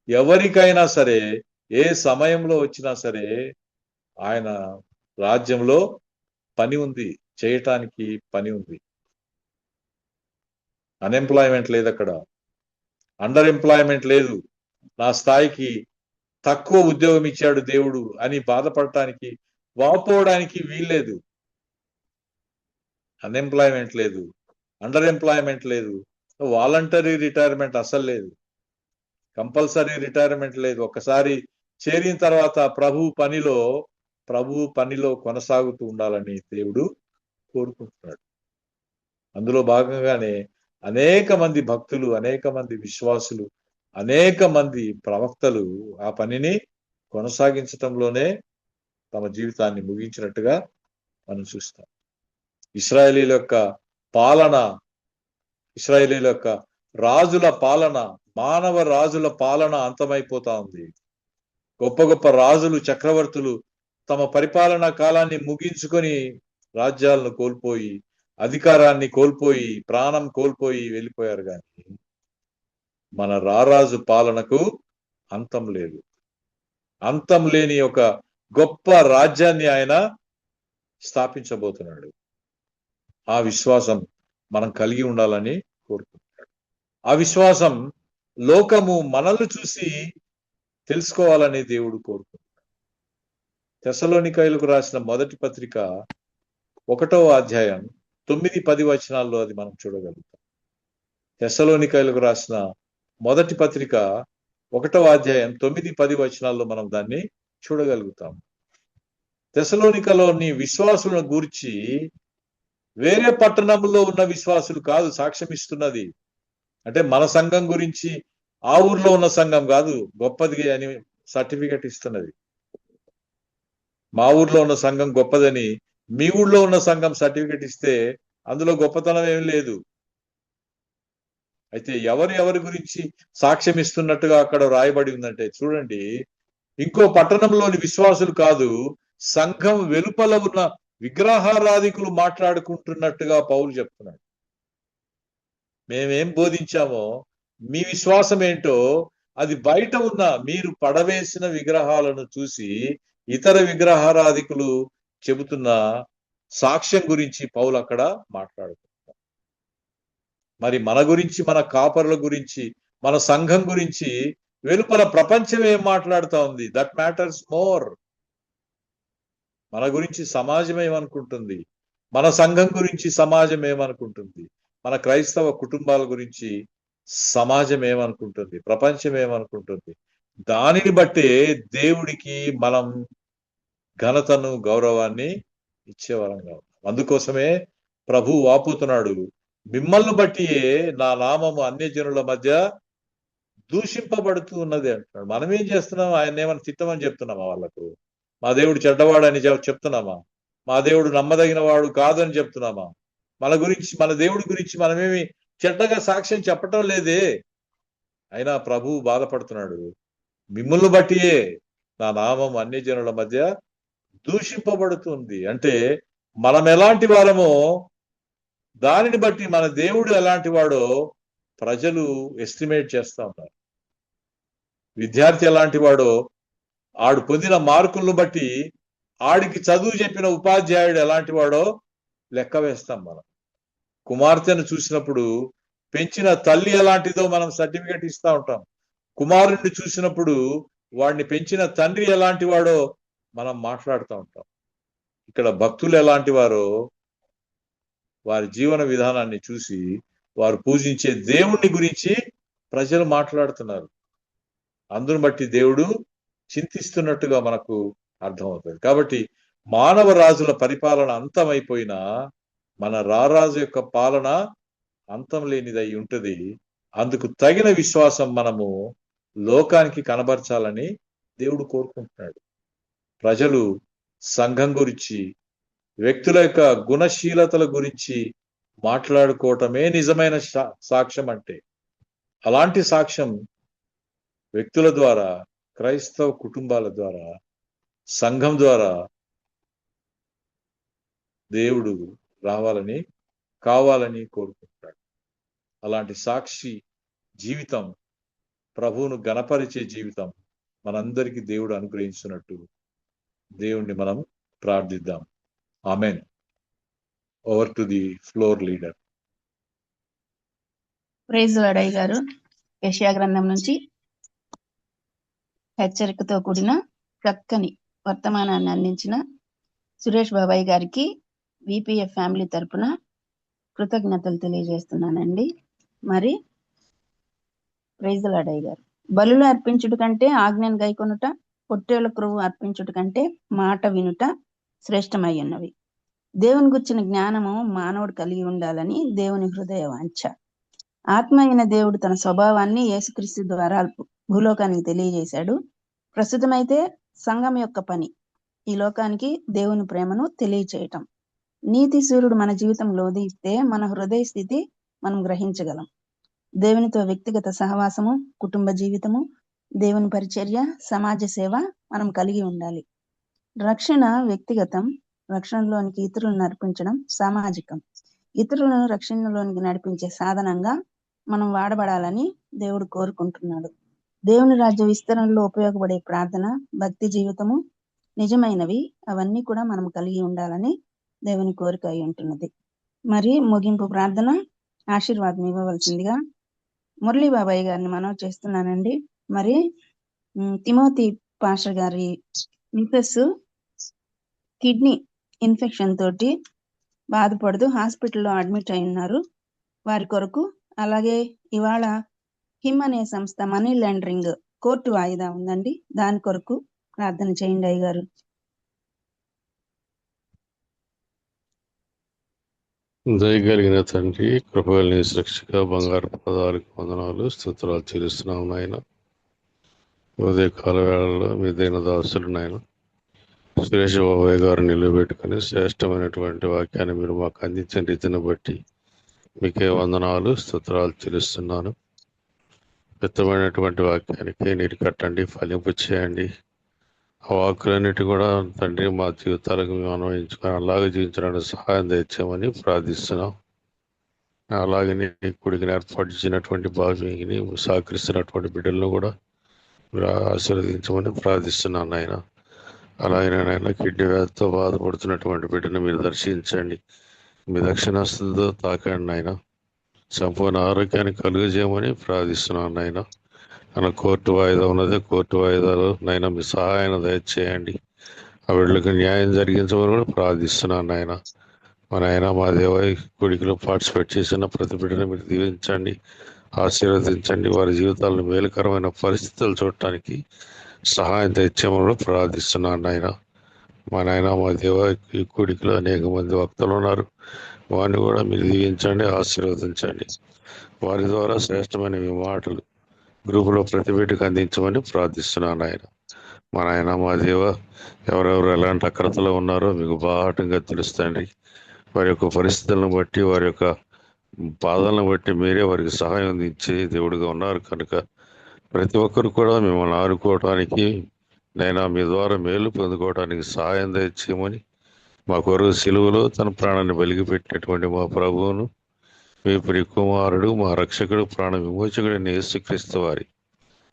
ఎవరికైనా సరే, ఏ సమయంలో వచ్చినా సరే ఆయన రాజ్యంలో పని ఉంది, చేయటానికి పని ఉంది. అన్ఎంప్లాయ్మెంట్ లేదు అక్కడ, అండర్ ఎంప్లాయ్మెంట్ లేదు, నా స్థాయికి తక్కువ ఉద్యోగం ఇచ్చాడు దేవుడు అని బాధపడటానికి, వాపోవడానికి వీల్లేదు. అన్ఎంప్లాయ్మెంట్ లేదు, అండర్ ఎంప్లాయ్మెంట్ లేదు, వాలంటరీ రిటైర్మెంట్ అసలు లేదు, కంపల్సరీ రిటైర్మెంట్ లేదు. ఒకసారి చేరిన తర్వాత ప్రభు పనిలో కొనసాగుతూ ఉండాలని దేవుడు కోరుకుంటున్నాడు. అందులో భాగంగానే అనేక మంది భక్తులు, అనేక మంది విశ్వాసులు, అనేక మంది ప్రవక్తలు ఆ పనిని కొనసాగించటంలోనే తమ జీవితాన్ని ముగించినట్టుగా మనం చూస్తాం. ఇశ్రాయేలీల యొక్క పాలన, ఇశ్రాయేలీల యొక్క రాజుల పాలన, మానవ రాజుల పాలన అంతమైపోతా ఉంది. గొప్ప గొప్ప రాజులు, చక్రవర్తులు తమ పరిపాలనా కాలాన్ని ముగించుకొని రాజ్యాలను కోల్పోయి, అధికారాన్ని కోల్పోయి, ప్రాణం కోల్పోయి వెళ్ళిపోయారు. కానీ మన రారాజు పాలనకు అంతం లేదు. అంతం లేని ఒక గొప్ప రాజ్యాన్ని ఆయన స్థాపించబోతున్నాడు. ఆ విశ్వాసం మనం కలిగి ఉండాలని కోరుకుంటున్నాడు. ఆ విశ్వాసం లోకము మనల్ని చూసి తెలుసుకోవాలని దేవుడు కోరుకుంటున్నాడు. తెస్సలోనికైలకు రాసిన మొదటి పత్రిక 1వ అధ్యాయం 9-10 వచనాల్లో అది మనం చూడగలుగుతాం. తెస్సలోనికైలకు రాసిన మొదటి పత్రిక 1వ అధ్యాయం 9-10 వచనాల్లో మనం దాన్ని చూడగలుగుతాం. తెస్సలోనికలోని విశ్వాసులను గూర్చి వేరే పట్టణంలో ఉన్న విశ్వాసులు కాదు సాక్ష్యం ఇస్తున్నది. అంటే మన సంఘం గురించి ఆ ఊర్లో ఉన్న సంఘం కాదు గొప్పది అని సర్టిఫికెట్ ఇస్తున్నది. మా ఊర్లో ఉన్న సంఘం గొప్పదని మీ ఊళ్ళో ఉన్న సంఘం సర్టిఫికెట్ ఇస్తే అందులో గొప్పతనం ఏం లేదు. అయితే ఎవరి గురించి సాక్ష్యం ఇస్తున్నట్టుగా అక్కడ రాయబడి ఉందంటే చూడండి, ఇంకో పట్టణంలోని విశ్వాసులు కాదు, సంఘం వెలుపల ఉన్న విగ్రహారాధికులు మాట్లాడుకుంటున్నట్టుగా పౌలు చెప్తున్నాడు. మేమేం బోధించామో, మీ విశ్వాసం ఏంటో అది బయట ఉన్న మీరు పడవేసిన విగ్రహాలను చూసి ఇతర విగ్రహారాధికులు చెబుతున్న సాక్ష్యం గురించి పౌలు అక్కడ మాట్లాడుకుంటున్నాడు. మరి మన గురించి, మన కాపరుల గురించి, మన సంఘం గురించి వెలుపల ప్రపంచం ఏం మాట్లాడుతా ఉంది? That matters more. మన గురించి సమాజం ఏమనుకుంటుంది, మన సంఘం గురించి సమాజం ఏమనుకుంటుంది, మన క్రైస్తవ కుటుంబాల గురించి సమాజం ఏమనుకుంటుంది, ప్రపంచం ఏమనుకుంటుంది, దానిని బట్టే దేవుడికి మనం ఘనతను, గౌరవాన్ని ఇచ్చేవారంగా ఉన్నాం. అందుకోసమే ప్రభు వాపోతున్నాడు, మిమ్మల్ని బట్టియే నా నామము అన్యజనుల మధ్య దూషింపబడుతూ ఉన్నది అంటున్నాడు. మనం ఏం చేస్తున్నాం? ఆయన ఏమైనా తిట్టమని చెప్తున్నామా వాళ్ళకు? మా దేవుడు చెడ్డవాడని చెప్తున్నామా? మా దేవుడు నమ్మదగిన వాడు కాదని చెప్తున్నామా? మన దేవుడి గురించి మనమేమి చెడ్డగా సాక్ష్యం చెప్పటం లేదే. అయినా ప్రభు బాధపడుతున్నాడు, మిమ్మల్ని బట్టియే నా నామం అన్యజనుల మధ్య దూషింపబడుతుంది. అంటే మనం ఎలాంటి వారమో దానిని బట్టి మన దేవుడు ఎలాంటి వాడో ప్రజలు ఎస్టిమేట్ చేస్తా ఉన్నారు. విద్యార్థి ఎలాంటి వాడో ఆడు పొందిన మార్కులను బట్టి ఆడికి చదువు చెప్పిన ఉపాధ్యాయుడు ఎలాంటి వాడో లెక్క వేస్తాం మనం. కుమార్తెను చూసినప్పుడు పెంచిన తల్లి ఎలాంటిదో మనం సర్టిఫికెట్ ఇస్తా ఉంటాం. కుమారుడిని చూసినప్పుడు వాడిని పెంచిన తండ్రి ఎలాంటి వాడో మనం మాట్లాడుతూ ఉంటాం. ఇక్కడ భక్తులు ఎలాంటి వారో వారి జీవన విధానాన్ని చూసి వారు పూజించే దేవుణ్ణి గురించి ప్రజలు మాట్లాడుతున్నారు. అందును బట్టి దేవుడు చింతిస్తున్నట్టుగా మనకు అర్థమవుతుంది. కాబట్టి మానవ రాజుల పరిపాలన అంతమైపోయినా మన రారాజు యొక్క పాలన అంతం లేనిదై ఉంటుంది. అందుకు తగిన విశ్వాసం మనము లోకానికి కనబరచాలని దేవుడు కోరుకుంటున్నాడు. ప్రజలు సంఘం గురించి, వ్యక్తుల యొక్క గుణశీలతల గురించి మాట్లాడుకోవటమే నిజమైన సాక్ష్యం. అంటే అలాంటి సాక్ష్యం వ్యక్తుల ద్వారా, క్రైస్తవ కుటుంబాల ద్వారా, సంఘం ద్వారా దేవుడు కావాలని కోరుకుంటాడు. అలాంటి సాక్షి జీవితం, ప్రభువును గణపరిచే జీవితం మనందరికీ దేవుడు అనుగ్రహించినట్టు దేవుణ్ణి మనం ప్రార్థిద్దాం. Amen. Over to the floor leader. Praise lord గారు. యెషయా గ్రంథం నుంచి హెచ్చరికతో కూడిన చక్కని వర్తమానాన్ని అందించిన సురేష్ బాబాయ్ గారికి విపిఎఫ్ ఫ్యామిలీ తరపున కృతజ్ఞతలు తెలియజేస్తున్నానండి. మరి ప్రైజ్ లార్డ్ గారు. బలులు అర్పించుట కంటే ఆజ్ఞను గైకొనుట, పొట్టేళ్ల క్రొవ్వు అర్పించుట కంటే మాట వినుట శ్రేష్టమై ఉన్నవి. దేవుని గుర్చిన జ్ఞానము మానవుడు కలిగి ఉండాలని దేవుని హృదయ వాంఛ. ఆత్మ అయిన దేవుడు తన స్వభావాన్ని యేసుక్రీస్తు ద్వారా భూలోకానికి తెలియజేశాడు. ప్రస్తుతమైతే సంఘం యొక్క పని ఈ లోకానికి దేవుని ప్రేమను తెలియచేయటం. నీతి సూర్యుడు మన జీవితంలో ఉదయిస్తే మన హృదయ స్థితి మనం గ్రహించగలం. దేవునితో వ్యక్తిగత సహవాసము, కుటుంబ జీవితము, దేవుని పరిచర్య, సమాజ సేవ మనం కలిగి ఉండాలి. రక్షణ వ్యక్తిగతం, రక్షణలోనికి ఇతరులను నడిపించడం సామాజికం. ఇతరులను రక్షణలోనికి నడిపించే సాధనంగా మనం వాడబడాలని దేవుడు కోరుకుంటున్నాడు. దేవుని రాజ్య విస్తరణలో ఉపయోగపడే ప్రార్థన, భక్తి జీవితము నిజమైనవి. అవన్నీ కూడా మనం కలిగి ఉండాలని దేవుని కోరిక అయి ఉంటున్నది. మరి ముగింపు ప్రార్థన ఆశీర్వాదం ఇవ్వవలసిందిగా మురళీ బాబాయ్ గారిని మనవి చేస్తున్నానండి. మరి తిమోతి పాస్టర్ గారి మిసెస్ కిడ్నీ ఇన్ఫెక్షన్ తోటి బాధపడుతూ హాస్పిటల్లో అడ్మిట్ అయి ఉన్నారు. వారి కొరకు, అలాగే ఇవాళ హిమ్ అనే సంస్థ మనీ లాండరింగ్ కోర్టు వాయిదా ఉందండి, దాని కొరకు ప్రార్థన చేయండి అయ్య గారు. దయగలిగిన తండ్రి, కృపగలిగిన రక్షక, బంగారు పదాలకు వందనాలు, స్తోత్రాలు చెల్లిస్తున్నాం నాయన. ఉదయకాల వేళల్లో మీ దైన దాసులు నాయన సురేష్ బాబాయ్ గారు నిలబెట్టుకుని శ్రేష్టమైనటువంటి వాక్యాన్ని మీరు మాకు అందించిన రీతిని బట్టి మీకే వందనాలు, స్తోత్రాలు చెల్లిస్తున్నాను. పెద్దమైనటువంటి వాక్యానికి నీరు కట్టండి, ఫలింపు చేయండి. ఆ వాక్కులన్నిటి కూడా తండ్రి మా జీవితాలకు మేము అన్వయించుకొని అలాగే జీవించడానికి సహాయం తెచ్చామని ప్రార్థిస్తున్నాం. అలాగే నీ కుడికి ఏర్పాటు భాగ్యాన్ని సహకరిస్తున్నటువంటి బిడ్డలను కూడా మీరు ఆశీర్వదించమని ప్రార్థిస్తున్నాను నాయన. అలాగే నాయన కిడ్నీ వ్యాధితో బాధపడుతున్నటువంటి బిడ్డను మీరు దర్శించండి, మీ దక్షిణాస్తులతో తాకండి నాయన. సంపూర్ణ ఆరోగ్యాన్ని కలుగజేయమని ప్రార్థిస్తున్నాను నాయన. మన కోర్టు వాయిదా ఉన్నది, కోర్టు వాయిదాలో నాయన మీ సహాయాన్ని దయచేయండి. ఆ బిడ్డలకు న్యాయం జరిగించమని కూడా ప్రార్థిస్తున్నాను నాయన. మా నాయన మా దేవ కొడుకులో పార్టిసిపేట్ చేసిన ప్రతి బిడ్డను మీరు దీవించండి, ఆశీర్వదించండి. వారి జీవితాలను మేలుకరమైన పరిస్థితులు చూడటానికి సహాయం తెచ్చామని కూడా ప్రార్థిస్తున్నాను నాయన. మా నాయన మా దేవ ఈ కొడుకులో అనేక మంది వక్తలు ఉన్నారు, వారిని కూడా మీరు దీవించండి, ఆశీర్వదించండి. వారి ద్వారా శ్రేష్టమైన మీ మాటలు గ్రూపులో ప్రతి బిడ్డకు అందించమని ప్రార్థిస్తున్నాను ఆయన. మా నాయన మా దేవ ఎవరెవరు ఎలాంటి అక్రతలో ఉన్నారో మీకు బాహాటంగా తెలుస్తండి. వారి యొక్క పరిస్థితులను బట్టి, వారి యొక్క బాధలను బట్టి మీరే వారికి సహాయం అందించే దేవుడిగా ఉన్నారు కనుక ప్రతి ఒక్కరు కూడా మిమ్మల్ని ఆడుకోవటానికి, నైనా మీ ద్వారా మేలు పొందుకోవడానికి సహాయం దయచేయమని మా కొరకు సిలువలో తన ప్రాణాన్ని వెలిగిపెట్టినటువంటి మా ప్రభువును మీ ప్రియ కుమారుడు మా రక్షకుడు ప్రాణ విమోచకుడైన యేసుక్రీస్తు వారి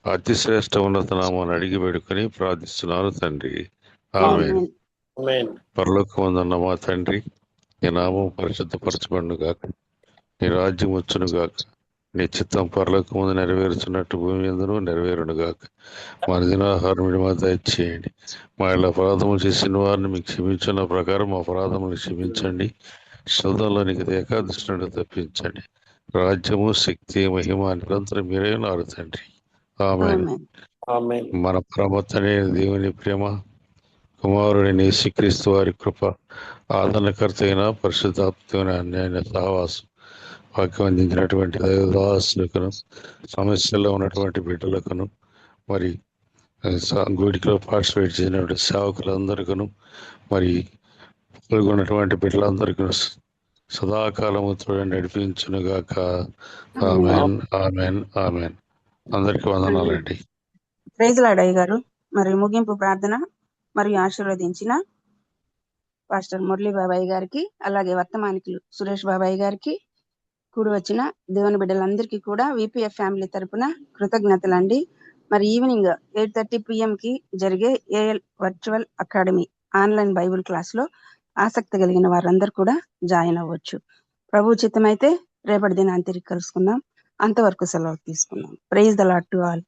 అతి శ్రేష్ట ఉన్నత నామాన్ని అడిగి వేడుకొని ప్రార్థిస్తున్నాను తండ్రి. ఆమేన్. ఆమేన్. ఆమేన్. పరలోకమందున్న మా తండ్రి, నీ నామం పరిశుద్ధపరచబడును గాక, నీ రాజ్యం వచ్చును గాక, నీ చిత్తం పరలోకమందు నెరవేరుచున్నట్టు భూమి యందును నెరవేరును గాక. మా దినాహారం మా దయచేయండి. మా ఇలా అపరాధము చేసిన వారిని మీకు క్షమించిన ప్రకారం మా అపరాధములను క్షమించండి. శోధంలోనికి ఏకాదశి నుండి తప్పించండి. రాజ్యము, శక్తి, మహిమ నిరంతరం మీరే ఉన్నారు తండ్రి. ఆమేన్. ఆమేన్. ఆమేన్. మన పరమతనే దేవుని ప్రేమ, కుమారుడైన యేసుక్రీస్తు వారి కృప, ఆదరణకర్త అయిన పరిశుద్ధాత్మైన అన్యాయ సహవాసం, వాక్యం అందించినటువంటి దైవదాసులకును, సమస్యల్లో ఉన్నటువంటి బిడ్డలకును, మరి గుడిలో పార్టిసిపేట్ చేసినటువంటి సేవకులందరికీ, మరి పాల్గొన్నటువంటి బిడ్డలందరికీ సదాకాలము తోడు నడిపించునుగాక. Amen, amen, amen. అందరికీ వందనాలండి. ప్రైజ్ లార్డ్ అయ్య గారు. మరి ముగింపు ప్రార్థన మరియు ఆశీర్వదించిన పాస్టర్ మురళీ బాబాయ్ గారికి, అలాగే వర్తమానికులు సురేష్ బాబాయ్ గారికి, కూడి వచ్చిన దేవుని బిడ్డలందరికీ కూడా విపిఎఫ్ ఫ్యామిలీ తరపున కృతజ్ఞతలండి. మరి ఈవినింగ్ 8:30 PM కి జరిగే AL virtual academy online Bible class లో ఆసక్తి కలిగిన వారందరూ కూడా జాయిన్ అవ్వచ్చు. ప్రభు చిత్తమైతే రేపటి దినాన్ని తిరిగి కలుసుకుందాం. అంతవరకు సెలవు తీసుకుందాం. Praise the lord to all.